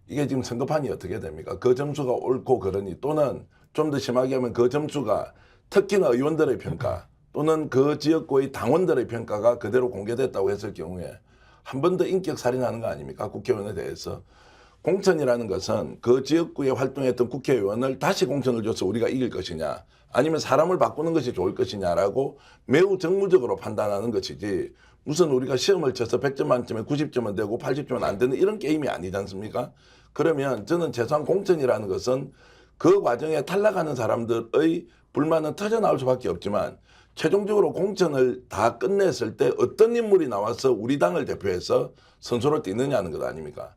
이게 지금 선거판이 어떻게 됩니까? 그 점수가 옳고 그러니 또는 좀 더 심하게 하면 그 점수가 특히나 의원들의 평가 또는 그 지역구의 당원들의 평가가 그대로 공개됐다고 했을 경우에 한 번 더 인격 살인하는 거 아닙니까? 국회의원에 대해서. 공천이라는 것은 그 지역구에 활동했던 국회의원을 다시 공천을 줘서 우리가 이길 것이냐 아니면 사람을 바꾸는 것이 좋을 것이냐라고 매우 정무적으로 판단하는 것이지 무슨 우리가 시험을 쳐서 100점 만점에 90점은 되고 80점은 안 되는 이런 게임이 아니지 않습니까? 그러면 저는 최소한 공천이라는 것은 그 과정에 탈락하는 사람들의 불만은 터져나올 수밖에 없지만 최종적으로 공천을 다 끝냈을 때 어떤 인물이 나와서 우리 당을 대표해서 선수로 뛰느냐는 것 아닙니까?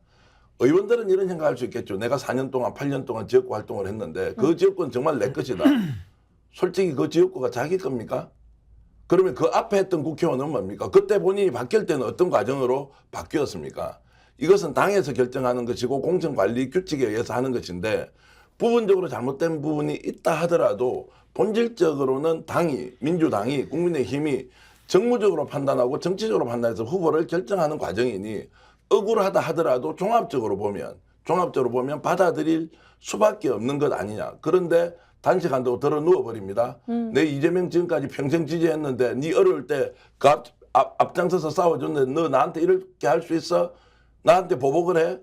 의원들은 이런 생각할 수 있겠죠. 내가 4년 동안 8년 동안 지역구 활동을 했는데 그 지역구는 정말 내 것이다. 솔직히 그 지역구가 자기 겁니까? 그러면 그 앞에 했던 국회의원은 뭡니까? 그때 본인이 바뀔 때는 어떤 과정으로 바뀌었습니까? 이것은 당에서 결정하는 것이고 공천관리 규칙에 의해서 하는 것인데 부분적으로 잘못된 부분이 있다 하더라도 본질적으로는 당이, 민주당이, 국민의힘이 정무적으로 판단하고 정치적으로 판단해서 후보를 결정하는 과정이니 억울하다 하더라도 종합적으로 보면 받아들일 수밖에 없는 것 아니냐. 그런데 단식한다고 들어 누워버립니다. 내 이재명 지금까지 평생 지지했는데 네 어려울 때 그 앞장서서 싸워줬는데 너 나한테 이렇게 할 수 있어? 나한테 보복을 해?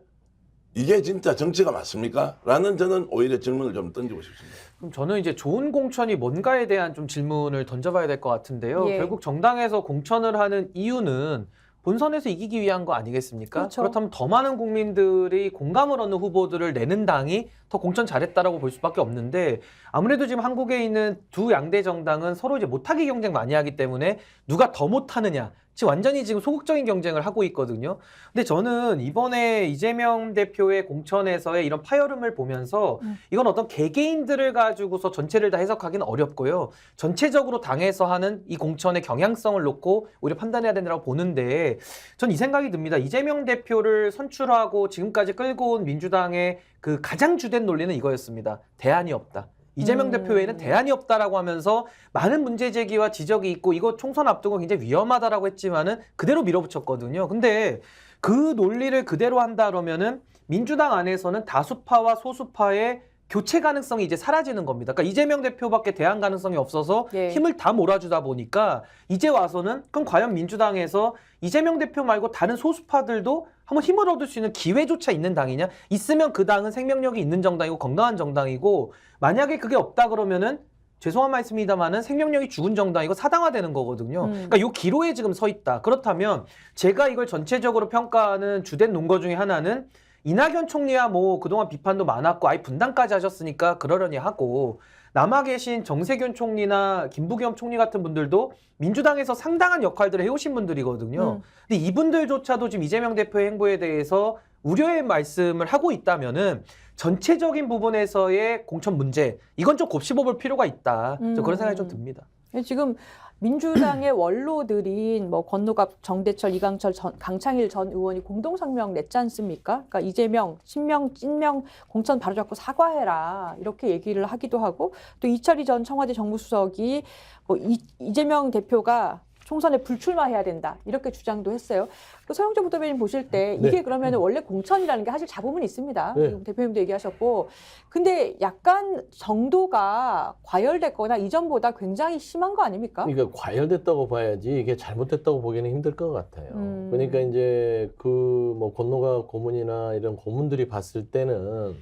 이게 진짜 정치가 맞습니까? 라는 저는 오히려 질문을 좀 던지고 싶습니다. 그럼 저는 이제 좋은 공천이 뭔가에 대한 좀 질문을 던져봐야 될 것 같은데요. 예. 결국 정당에서 공천을 하는 이유는 본선에서 이기기 위한 거 아니겠습니까? 그렇죠. 그렇다면 더 많은 국민들이 공감을 얻는 후보들을 내는 당이 더 공천 잘했다라고 볼 수밖에 없는데 아무래도 지금 한국에 있는 두 양대 정당은 서로 이제 못하기 경쟁 많이 하기 때문에 누가 더 못하느냐 지금 완전히 지금 소극적인 경쟁을 하고 있거든요. 근데 저는 이번에 이재명 대표의 공천에서의 이런 파열음을 보면서 이건 어떤 개개인들을 가지고서 전체를 다 해석하기는 어렵고요. 전체적으로 당에서 하는 이 공천의 경향성을 놓고 오히려 판단해야 된다고 보는데 전 이 생각이 듭니다. 이재명 대표를 선출하고 지금까지 끌고 온 민주당의 그 가장 주된 논리는 이거였습니다. 대안이 없다. 이재명 대표 외에는 대안이 없다라고 하면서 많은 문제 제기와 지적이 있고 이거 총선 앞두고 굉장히 위험하다라고 했지만은 그대로 밀어붙였거든요. 근데 그 논리를 그대로 한다 그러면은 민주당 안에서는 다수파와 소수파의 교체 가능성이 이제 사라지는 겁니다. 그러니까 이재명 대표밖에 대안 가능성이 없어서 예. 힘을 다 몰아주다 보니까 이제 와서는 그럼 과연 민주당에서 이재명 대표 말고 다른 소수파들도 한번 힘을 얻을 수 있는 기회조차 있는 당이냐? 있으면 그 당은 생명력이 있는 정당이고 건강한 정당이고 만약에 그게 없다 그러면은 죄송한 말씀입니다만은 생명력이 죽은 정당이고 사당화되는 거거든요. 그러니까 요 기로에 지금 서 있다. 그렇다면 제가 이걸 전체적으로 평가하는 주된 논거 중에 하나는 이낙연 총리야 뭐 그동안 비판도 많았고 아예 분당까지 하셨으니까 그러려니 하고 남아 계신 정세균 총리나 김부겸 총리 같은 분들도 민주당에서 상당한 역할들을 해오신 분들이거든요. 근데 이분들조차도 지금 이재명 대표의 행보에 대해서 우려의 말씀을 하고 있다면은 전체적인 부분에서의 공천 문제 이건 좀 곱씹어볼 필요가 있다. 저 그런 생각이 좀 듭니다. 지금 민주당의 원로들인 뭐 권노갑, 정대철, 이강철, 강창일 전 의원이 공동 성명 냈지 않습니까? 그러니까 이재명, 친명, 찐명 공천 바로잡고 사과해라 이렇게 얘기를 하기도 하고 또 이철희 전 청와대 정무수석이 뭐 이재명 대표가 총선에 불출마해야 된다 이렇게 주장도 했어요. 그 서영조 부대변인 보실 때 네. 이게 그러면 원래 공천이라는 게 사실 잡음은 있습니다. 네. 대표님도 얘기하셨고 근데 약간 정도가 과열됐거나 이전보다 굉장히 심한 거 아닙니까? 그러니까 과열됐다고 봐야지 이게 잘못됐다고 보기는 힘들 것 같아요. 그러니까 이제 그 뭐 권노가 고문이나 이런 고문들이 봤을 때는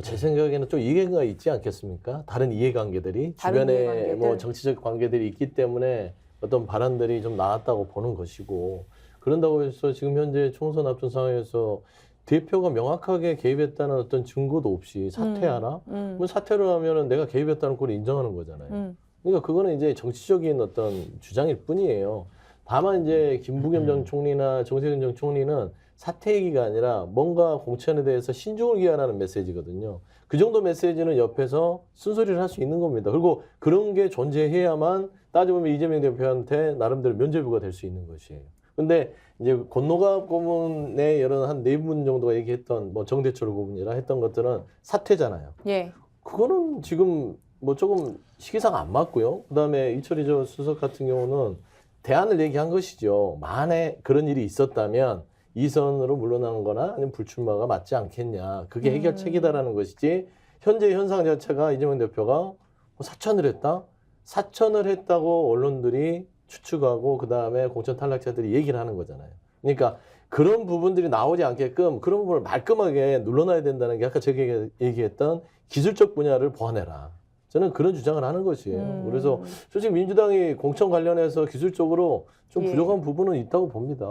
제 생각에는 좀 이해가 있지 않겠습니까? 다른 이해관계들이 다른 주변에 이해관계들. 뭐 정치적 관계들이 있기 때문에 어떤 발언들이 좀 나왔다고 보는 것이고 그런다고 해서 지금 현재 총선 앞둔 상황에서 대표가 명확하게 개입했다는 어떤 증거도 없이 사퇴하나? 뭐 사퇴를 하면은 내가 개입했다는 걸 인정하는 거잖아요. 그러니까 그거는 이제 정치적인 어떤 주장일 뿐이에요. 다만 이제 김부겸 전 총리나 정세균 전 총리는 사퇴 얘기가 아니라 뭔가 공천에 대해서 신중을 기한하는 메시지거든요. 그 정도 메시지는 옆에서 쓴소리를 할 수 있는 겁니다. 그리고 그런 게 존재해야만 따져보면 이재명 대표한테 나름대로 면죄부가 될 수 있는 것이에요. 근데 이제 권노갑 고문의 여러 한 4분 정도가 얘기했던 뭐 정대철 고문이라 했던 것들은 사퇴잖아요. 예. 그거는 지금 뭐 조금 시기상 안 맞고요. 그다음에 이철희 저 수석 같은 경우는 대안을 얘기한 것이죠. 만에 그런 일이 있었다면 이선으로 물러나는 거나 아니면 불출마가 맞지 않겠냐. 그게 해결책이다라는 것이지 현재 현상 자체가 이재명 대표가 뭐 사천을 했다? 사천을 했다고 언론들이 추측하고 그다음에 공천 탈락자들이 얘기를 하는 거잖아요. 그러니까 그런 부분들이 나오지 않게끔 그런 부분을 말끔하게 눌러놔야 된다는 게 아까 제가 얘기했던 기술적 분야를 보완해라. 저는 그런 주장을 하는 것이에요. 그래서 솔직히 민주당이 공천 관련해서 기술적으로 좀 예. 부족한 부분은 있다고 봅니다.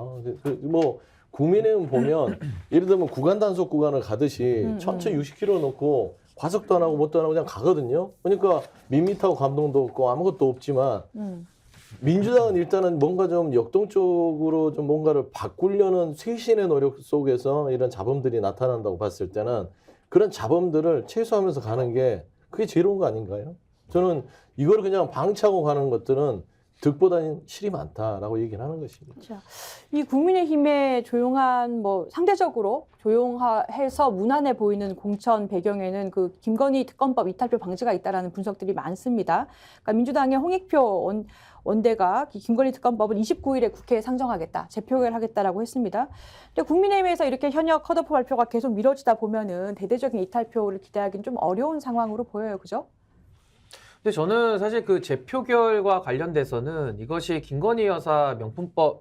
뭐 국민의힘 보면 예를 들면 구간 단속 구간을 가듯이 천천히 60km 놓고 과속도 안 하고 뭣도 안 하고 그냥 가거든요. 그러니까 밋밋하고 감동도 없고 아무것도 없지만 민주당은 일단은 뭔가 좀 역동적으로 좀 뭔가를 바꾸려는 쇄신의 노력 속에서 이런 자범들이 나타난다고 봤을 때는 그런 자범들을 최소화하면서 가는 게 그게 제일 좋은 거 아닌가요? 저는 이걸 그냥 방치하고 가는 것들은 득보다는 실이 많다라고 얘기를 하는 것입니다. 자, 이 국민의힘의 조용한 뭐 상대적으로 조용해서 무난해 보이는 공천 배경에는 그 김건희 특검법 이탈표 방지가 있다라는 분석들이 많습니다. 그러니까 민주당의 홍익표 원대가 김건희 특검법은 29일에 국회에 상정하겠다, 재표결 하겠다라고 했습니다. 근데 국민의힘에서 이렇게 현역 컷오프 발표가 계속 미뤄지다 보면은 대대적인 이탈표를 기대하기는 좀 어려운 상황으로 보여요, 그죠? 근데 저는 사실 그 재표결과 관련돼서는 이것이 김건희 여사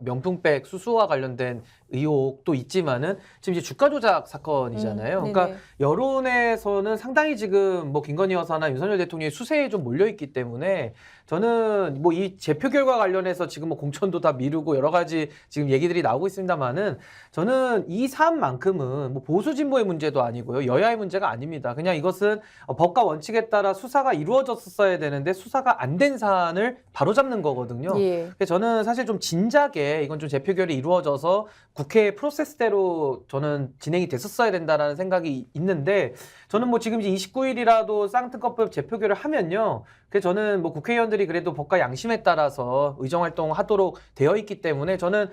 명품백 수수와 관련된 의혹도 있지만은 지금 이제 주가 조작 사건이잖아요. 그러니까 네네. 여론에서는 상당히 지금 뭐 김건희 여사나 윤석열 대통령의 수세에 좀 몰려 있기 때문에 저는 뭐 이 재표결과 관련해서 지금 뭐 공천도 다 미루고 여러 가지 지금 얘기들이 나오고 있습니다만은 저는 이 사안만큼은 뭐 보수 진보의 문제도 아니고요. 여야의 문제가 아닙니다. 그냥 이것은 법과 원칙에 따라 수사가 이루어졌어야 되는데 수사가 안 된 사안을 바로잡는 거거든요. 예. 그래서 저는 사실 좀 진작에 이건 좀 재표결이 이루어져서 국회 프로세스대로 저는 진행이 됐었어야 된다라는 생각이 있는데 저는 뭐 지금 이제 29일이라도 쌍특검법 재표결을 하면요. 그래서 저는 뭐 국회의원들이 그래도 법과 양심에 따라서 의정활동하도록 되어 있기 때문에 저는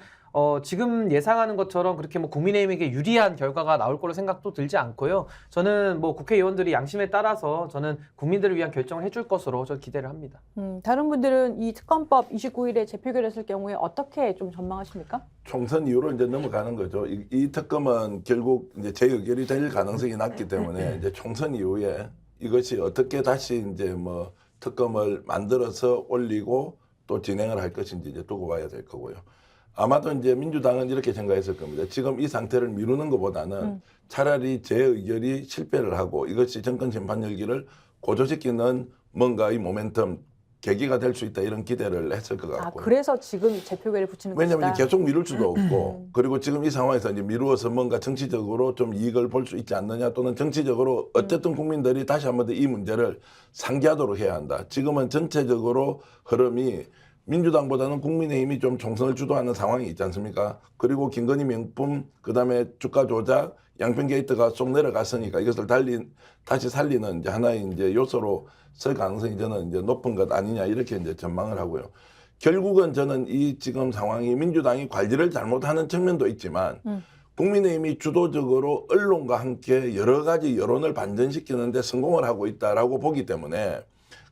지금 예상하는 것처럼 그렇게 뭐 국민의힘에게 유리한 결과가 나올 거로 생각도 들지 않고요. 저는 뭐 국회의원들이 양심에 따라서 저는 국민들을 위한 결정을 해줄 것으로 저는 기대를 합니다. 다른 분들은 이 특검법 29일에 재표결했을 경우에 어떻게 좀 전망하십니까? 총선 이후로 이제 넘어가는 거죠. 이 특검은 결국 이제 재의결이 될 가능성이 낮기 때문에 이제 총선 이후에 이것이 어떻게 다시 이제 뭐 특검을 만들어서 올리고 또 진행을 할 것인지 이제 두고 봐야 될 거고요. 아마도 이제 민주당은 이렇게 생각했을 겁니다. 지금 이 상태를 미루는 것보다는 차라리 재의결이 실패를 하고 이것이 정권 심판 열기를 고조시키는 뭔가 이 모멘텀 계기가 될 수 있다 이런 기대를 했을 것 아, 같고요. 그래서 지금 재표결을 붙이는 것이다. 왜냐하면 이제 계속 미룰 수도 없고 그리고 지금 이 상황에서 이제 미루어서 뭔가 정치적으로 좀 이익을 볼 수 있지 않느냐 또는 정치적으로 어쨌든 국민들이 다시 한번 더 이 문제를 상기하도록 해야 한다. 지금은 전체적으로 흐름이 민주당보다는 국민의힘이 좀 총선을 주도하는 상황이 있지 않습니까? 그리고 김건희 명품 그다음에 주가 조작 양평 게이트가 쏙 내려갔으니까 이것을 다시 살리는 이제 하나의 이제 요소로 쓸 가능성이 저는 이제 높은 것 아니냐 이렇게 이제 전망을 하고요. 결국은 저는 이 지금 상황이 민주당이 관리를 잘못하는 측면도 있지만 국민의힘이 주도적으로 언론과 함께 여러 가지 여론을 반전시키는 데 성공을 하고 있다라고 보기 때문에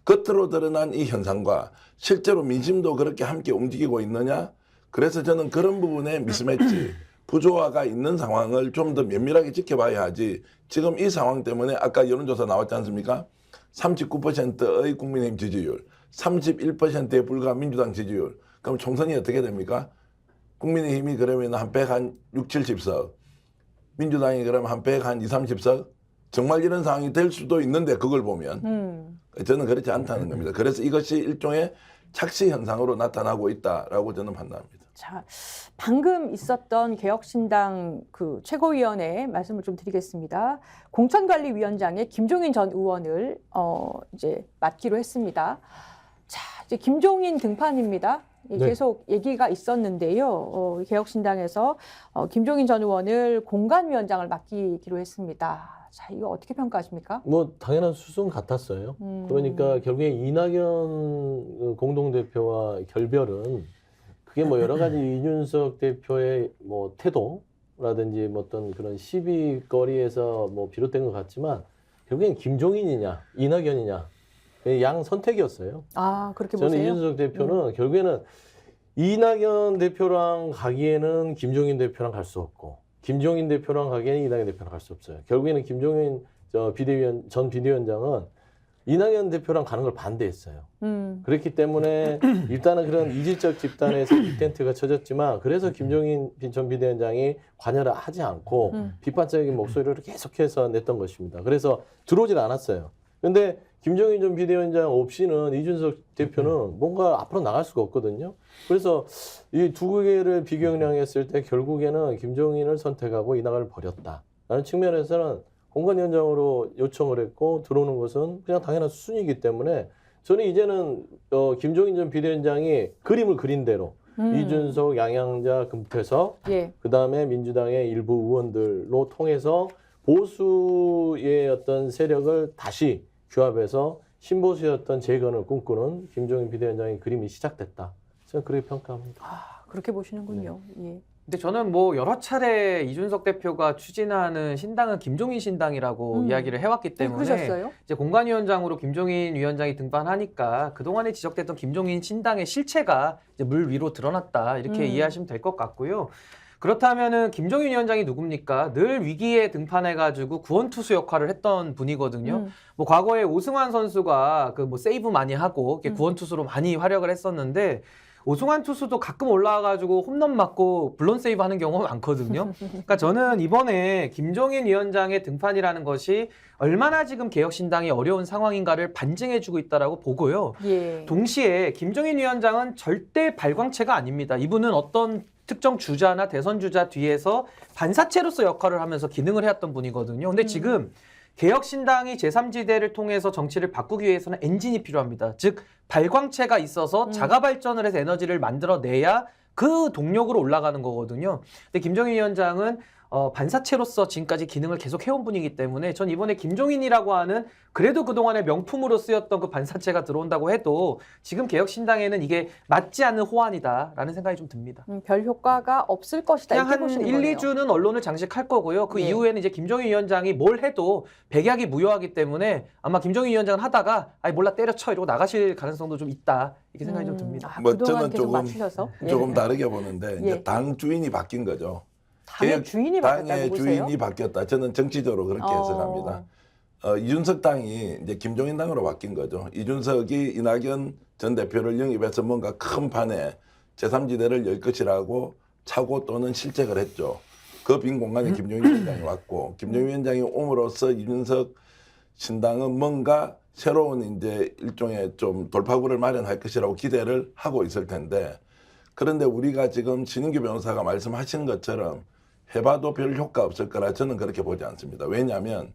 겉으로 드러난 이 현상과 실제로 민심도 그렇게 함께 움직이고 있느냐? 그래서 저는 그런 부분에 미스매치, 부조화가 있는 상황을 좀 더 면밀하게 지켜봐야 하지 지금 이 상황 때문에 아까 여론조사 나왔지 않습니까? 39%의 국민의힘 지지율, 31%에 불과한 민주당 지지율. 그럼 총선이 어떻게 됩니까? 국민의힘이 그러면 한 160, 70석, 민주당이 그러면 한 120, 30석? 정말 이런 상황이 될 수도 있는데 그걸 보면 저는 그렇지 않다는 겁니다. 그래서 이것이 일종의 착시 현상으로 나타나고 있다라고 저는 판단합니다. 자, 방금 있었던 개혁신당 그 최고위원회 말씀을 좀 드리겠습니다. 공천관리위원장에 김종인 전 의원을 이제 맡기로 했습니다. 자, 이제 김종인 등판입니다. 네. 계속 얘기가 있었는데요. 개혁신당에서 김종인 전 의원을 공관위원장을 맡기기로 했습니다. 자, 이거 어떻게 평가하십니까? 뭐 당연한 수순 같았어요. 그러니까 결국에 이낙연 공동대표와 결별은 그게 뭐 여러 가지 이준석 대표의 뭐 태도라든지 뭐 어떤 그런 시비거리에서 뭐 비롯된 것 같지만 결국엔 김종인이냐 이낙연이냐 양 선택이었어요. 아, 그렇게 저는 보세요? 이준석 대표는 결국에는 이낙연 대표랑 가기에는 김종인 대표랑 갈 수 없고 김종인 대표랑 가기에는 이낙연 대표랑 갈 수 없어요. 결국에는 김종인 전 비대위원장은 이낙연 대표랑 가는 걸 반대했어요. 그렇기 때문에 일단은 그런 이질적 집단에서 빅텐트가 쳐졌지만 그래서 김종인 전 비대위원장이 관여를 하지 않고 비판적인 목소리를 계속해서 냈던 것입니다. 그래서 들어오질 않았어요. 그런데 김종인 전 비대위원장 없이는 이준석 대표는 뭔가 앞으로 나갈 수가 없거든요. 그래서 이 두 개를 비교형량했을 때 결국에는 김종인을 선택하고 이낙연을 버렸다라는 측면에서는 공관위원장으로 요청을 했고 들어오는 것은 그냥 당연한 수순이기 때문에 저는 이제는 김종인 전 비대위원장이 그림을 그린 대로 이준석, 양양자, 금태섭, 예. 그다음에 민주당의 일부 의원들로 통해서 보수의 어떤 세력을 다시 규합해서 신보수였던 재건을 꿈꾸는 김종인 비대위원장의 그림이 시작됐다. 저는 그렇게 평가합니다. 아, 그렇게 보시는군요. 예. 근데 저는 뭐 여러 차례 이준석 대표가 추진하는 신당은 김종인 신당이라고 이야기를 해왔기 때문에 그러셨어요? 이제 공관위원장으로 김종인 위원장이 등판하니까 그동안에 지적됐던 김종인 신당의 실체가 이제 물 위로 드러났다 이렇게 이해하시면 될 것 같고요. 그렇다면은 김종인 위원장이 누굽니까? 늘 위기에 등판해가지고 구원투수 역할을 했던 분이거든요. 뭐 과거에 오승환 선수가 그 뭐 세이브 많이 하고 이렇게 구원투수로 많이 활약을 했었는데 오승환 투수도 가끔 올라와가지고 홈런 맞고 블론 세이브 하는 경우가 많거든요. 그러니까 저는 이번에 김종인 위원장의 등판이라는 것이 얼마나 지금 개혁신당이 어려운 상황인가를 반증해주고 있다라고 보고요. 예. 동시에 김종인 위원장은 절대 발광체가 아닙니다. 이분은 어떤 특정 주자나 대선 주자 뒤에서 반사체로서 역할을 하면서 기능을 해왔던 분이거든요. 근데 지금 개혁신당이 제3지대를 통해서 정치를 바꾸기 위해서는 엔진이 필요합니다. 즉 발광체가 있어서 자가 발전을 해서 에너지를 만들어내야 그 동력으로 올라가는 거거든요. 근데 김종인 위원장은 반사체로서 지금까지 기능을 계속 해온 분이기 때문에 전 이번에 김종인이라고 하는 그래도 그동안의 명품으로 쓰였던 그 반사체가 들어온다고 해도 지금 개혁신당에는 이게 맞지 않는 호환이다라는 생각이 좀 듭니다. 별 효과가 없을 것이다. 그냥 이렇게 한 보시는 1, 거네요. 2주는 언론을 장식할 거고요. 그 네. 이후에는 이제 김종인 위원장이 뭘 해도 백약이 무효하기 때문에 아마 김종인 위원장은 하다가 아이 몰라 때려쳐 이러고 나가실 가능성도 좀 있다. 이렇게 생각이 좀 듭니다. 아, 뭐 그동안 저는 계속 조금 맞추셔서. 조금 예. 다르게 보는데 예. 이제 당 주인이 바뀐 거죠. 당의 주인이 바뀌었다고 당의 보세요? 주인이 바뀌었다. 저는 정치적으로 그렇게 해석합니다. 이준석 당이 이제 김종인 당으로 바뀐 거죠. 이준석이 이낙연 전 대표를 영입해서 뭔가 큰 판에 제3지대를 열 것이라고 차고 또는 실책을 했죠. 그 빈 공간에 김종인 위원장이 왔고 김종인 위원장이 옴으로써 이준석 신당은 뭔가 새로운 이제 일종의 좀 돌파구를 마련할 것이라고 기대를 하고 있을 텐데 그런데 우리가 지금 신인규 변호사가 말씀하신 것처럼 해봐도 별 효과 없을 거라 저는 그렇게 보지 않습니다. 왜냐하면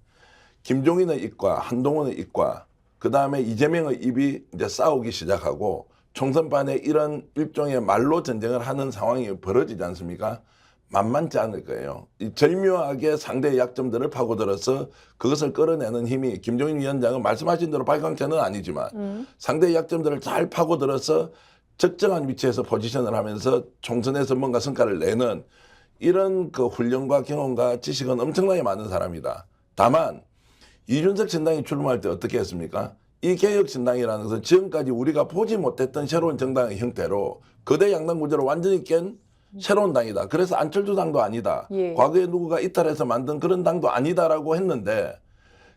김종인의 입과 한동훈의 입과 그 다음에 이재명의 입이 이제 싸우기 시작하고 총선반에 이런 일종의 말로 전쟁을 하는 상황이 벌어지지 않습니까? 만만치 않을 거예요. 이 절묘하게 상대의 약점들을 파고들어서 그것을 끌어내는 힘이 김종인 위원장은 말씀하신 대로 발광체는 아니지만 상대의 약점들을 잘 파고들어서 적정한 위치에서 포지션을 하면서 총선에서 뭔가 성과를 내는 이런 그 훈련과 경험과 지식은 엄청나게 많은 사람이다. 다만 이준석 신당이 출범할 때 어떻게 했습니까? 이 개혁신당이라는 것은 지금까지 우리가 보지 못했던 새로운 정당의 형태로 거대 양당 구조를 완전히 깬 새로운 당이다. 그래서 안철수 당도 아니다. 예. 과거에 누구가 이탈해서 만든 그런 당도 아니다라고 했는데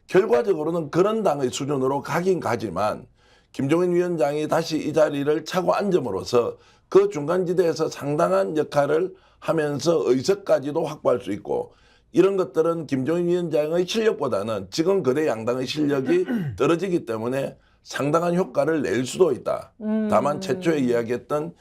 결과적으로는 그런 당의 수준으로 가긴 가지만 김종인 위원장이 다시 이 자리를 차고 앉음으로써 그 중간지대에서 상당한 역할을 하면서 의석까지도 확보할 수 있고 이런 것들은 김종인 위원장의 실력보다는 지금 거대 양당의 실력이 떨어지기 때문에 상당한 효과를 낼 수도 있다. 다만 최초에 이야기했던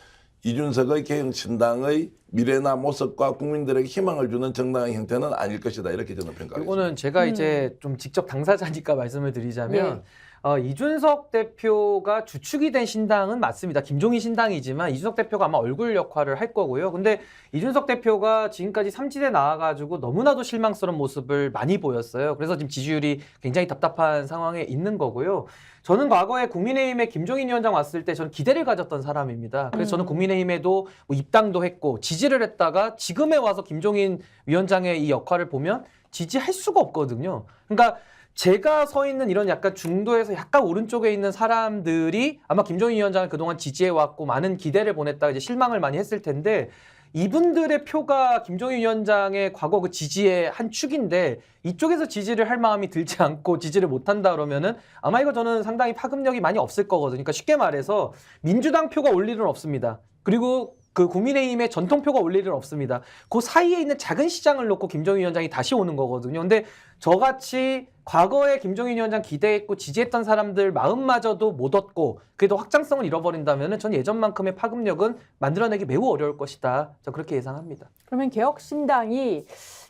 이준석의 개혁신당의 미래나 모습과 국민들에게 희망을 주는 정당의 형태는 아닐 것이다. 이렇게 저는 평가합니다. 이거는 제가 이제 좀 직접 당사자니까 말씀을 드리자면 예. 이준석 대표가 주축이 된 신당은 맞습니다. 김종인 신당이지만 이준석 대표가 아마 얼굴 역할을 할 거고요. 근데 이준석 대표가 지금까지 삼지대 나와가지고 너무나도 실망스러운 모습을 많이 보였어요. 그래서 지금 지지율이 굉장히 답답한 상황에 있는 거고요. 저는 과거에 국민의힘에 김종인 위원장 왔을 때 저는 기대를 가졌던 사람입니다. 그래서 저는 국민의힘에도 뭐 입당도 했고 지지를 했다가 지금에 와서 김종인 위원장의 이 역할을 보면 지지할 수가 없거든요. 그러니까 제가 서 있는 이런 약간 중도에서 약간 오른쪽에 있는 사람들이 아마 김종인 위원장을 그동안 지지해왔고 많은 기대를 보냈다가 이제 실망을 많이 했을 텐데 이분들의 표가 김종인 위원장의 과거 그 지지의 한 축인데 이쪽에서 지지를 할 마음이 들지 않고 지지를 못한다 그러면은 아마 이거 저는 상당히 파급력이 많이 없을 거거든요. 그러니까 쉽게 말해서 민주당 표가 올 일은 없습니다. 그리고 그 국민의힘의 전통표가 올 일은 없습니다. 그 사이에 있는 작은 시장을 놓고 김종인 위원장이 다시 오는 거거든요. 근데 저같이 과거에 김종인 위원장 기대했고 지지했던 사람들 마음마저도 못 얻고 그래도 확장성을 잃어버린다면 전 예전만큼의 파급력은 만들어내기 매우 어려울 것이다. 저 그렇게 예상합니다. 그러면 개혁신당이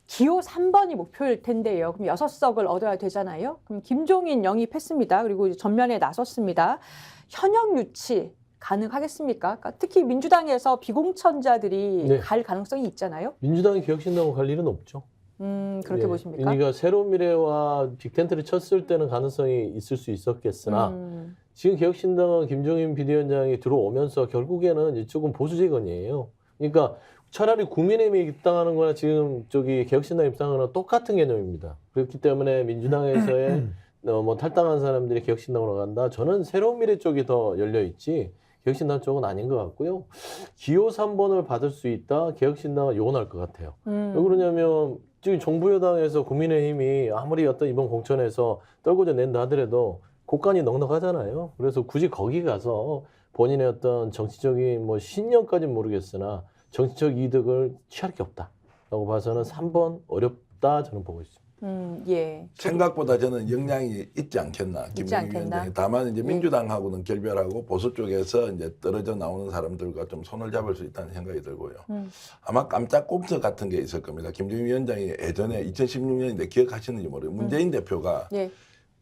기호 3번이 목표일 텐데요. 그럼 6석을 얻어야 되잖아요. 그럼 김종인 영입했습니다. 그리고 이제 전면에 나섰습니다. 현역 유치 가능하겠습니까? 그러니까 특히 민주당에서 비공천자들이 네. 갈 가능성이 있잖아요. 민주당이 개혁신당으로 갈 일은 없죠. 그렇게 네. 보십니까? 그러니까 새로운 미래와 빅텐트를 쳤을 때는 가능성이 있을 수 있었겠으나 지금 개혁신당은 김종인 비대위원장이 들어오면서 결국에는 이쪽은 보수재건이에요. 그러니까 차라리 국민의힘에 입당하는 거나 지금 저기 개혁신당 입당하는 거나 똑같은 개념입니다. 그렇기 때문에 민주당에서의 뭐 탈당한 사람들이 개혁신당으로 간다. 저는 새로운 미래 쪽이 더 열려있지 개혁신당 쪽은 아닌 것 같고요. 기호 3번을 받을 수 있다. 개혁신당은 요원할 것 같아요. 왜 그러냐면 지금 정부 여당에서 국민의힘이 아무리 어떤 이번 공천에서 떨고져 낸다 하더라도 곡간이 넉넉하잖아요. 그래서 굳이 거기 가서 본인의 어떤 정치적인 뭐 신념까지는 모르겠으나 정치적 이득을 취할 게 없다라고 봐서는 3번 어렵다 저는 보고 있습니다. 예. 생각보다 저는 역량이 있지 않겠나. 김종인 위원장이. 다만 이제 민주당하고는 결별하고 보수 쪽에서 이제 떨어져 나오는 사람들과 좀 손을 잡을 수 있다는 생각이 들고요. 아마 깜짝 꼼수 같은 게 있을 겁니다. 김종인 위원장이 예전에 2016년인데 기억하시는지 모르겠어요. 문재인 대표가 예.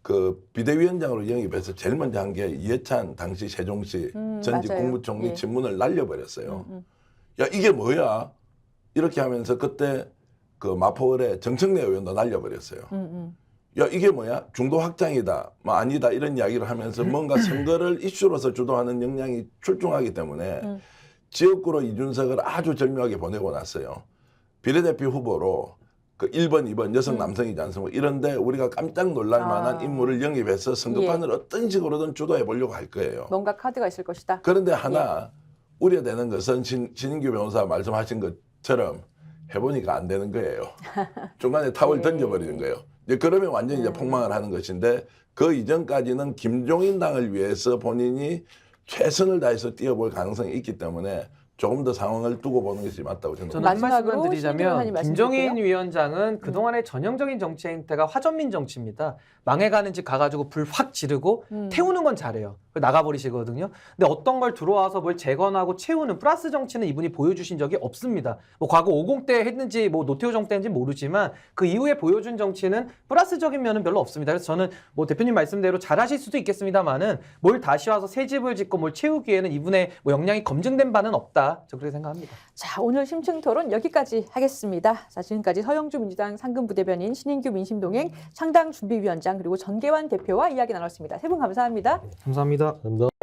그 비대위원장으로 영입해서 제일 먼저 한 게 이해찬 당시 세종시 전직 맞아요. 국무총리 예. 친문을 날려버렸어요. 야 이게 뭐야? 이렇게 하면서 그때 그 마포을에 정청래 의원도 날려버렸어요. 야 이게 뭐야? 중도 확장이다. 뭐 아니다 이런 이야기를 하면서 뭔가 선거를 이슈로서 주도하는 역량이 출중하기 때문에 지역구로 이준석을 아주 절묘하게 보내고 났어요. 비례대표 후보로 그 1번, 2번 여성 남성이지 않습니까? 이런데 우리가 깜짝 놀랄 만한 인물을 영입해서 선거판을 어떤 식으로든 주도해 보려고 할 거예요. 뭔가 카드가 있을 것이다. 그런데 하나 우려되는 것은 신인규 변호사 말씀하신 것처럼 해보니까 안 되는 거예요. 중간에 탑을 던져버리는 거예요. 이제 그러면 완전히 이제 폭망을 하는 것인데 그 이전까지는 김종인 당을 위해서 본인이 최선을 다해서 뛰어볼 가능성이 있기 때문에 조금 더 상황을 두고 보는 것이 맞다고 저는 생각합니다. 한 말씀만 마지막으로 드리자면 신동환이 김종인 말씀드릴게요. 위원장은 그동안의 전형적인 정치 행태가 화전민 정치입니다. 망해가는 집 가가지고 불 확 지르고 태우는 건 잘해요. 나가버리시거든요. 근데 어떤 걸 들어와서 뭘 재건하고 채우는 플러스 정치는 이분이 보여주신 적이 없습니다. 뭐 과거 50 때 했는지 뭐 노태우 정치 때인지 모르지만 그 이후에 보여준 정치는 플러스적인 면은 별로 없습니다. 그래서 저는 뭐 대표님 말씀대로 잘하실 수도 있겠습니다만은 뭘 다시 와서 새 집을 짓고 뭘 채우기에는 이분의 뭐 역량이 검증된 바는 없다. 저 그렇게 생각합니다. 자, 오늘 심층 토론 여기까지 하겠습니다. 자, 지금까지 서영주 민주당 상근부대변인, 신인규 민심동행 창당준비위원장 그리고 전계환 대표와 이야기 나눴습니다. 세 분 감사합니다. 감사합니다. 감사합니다.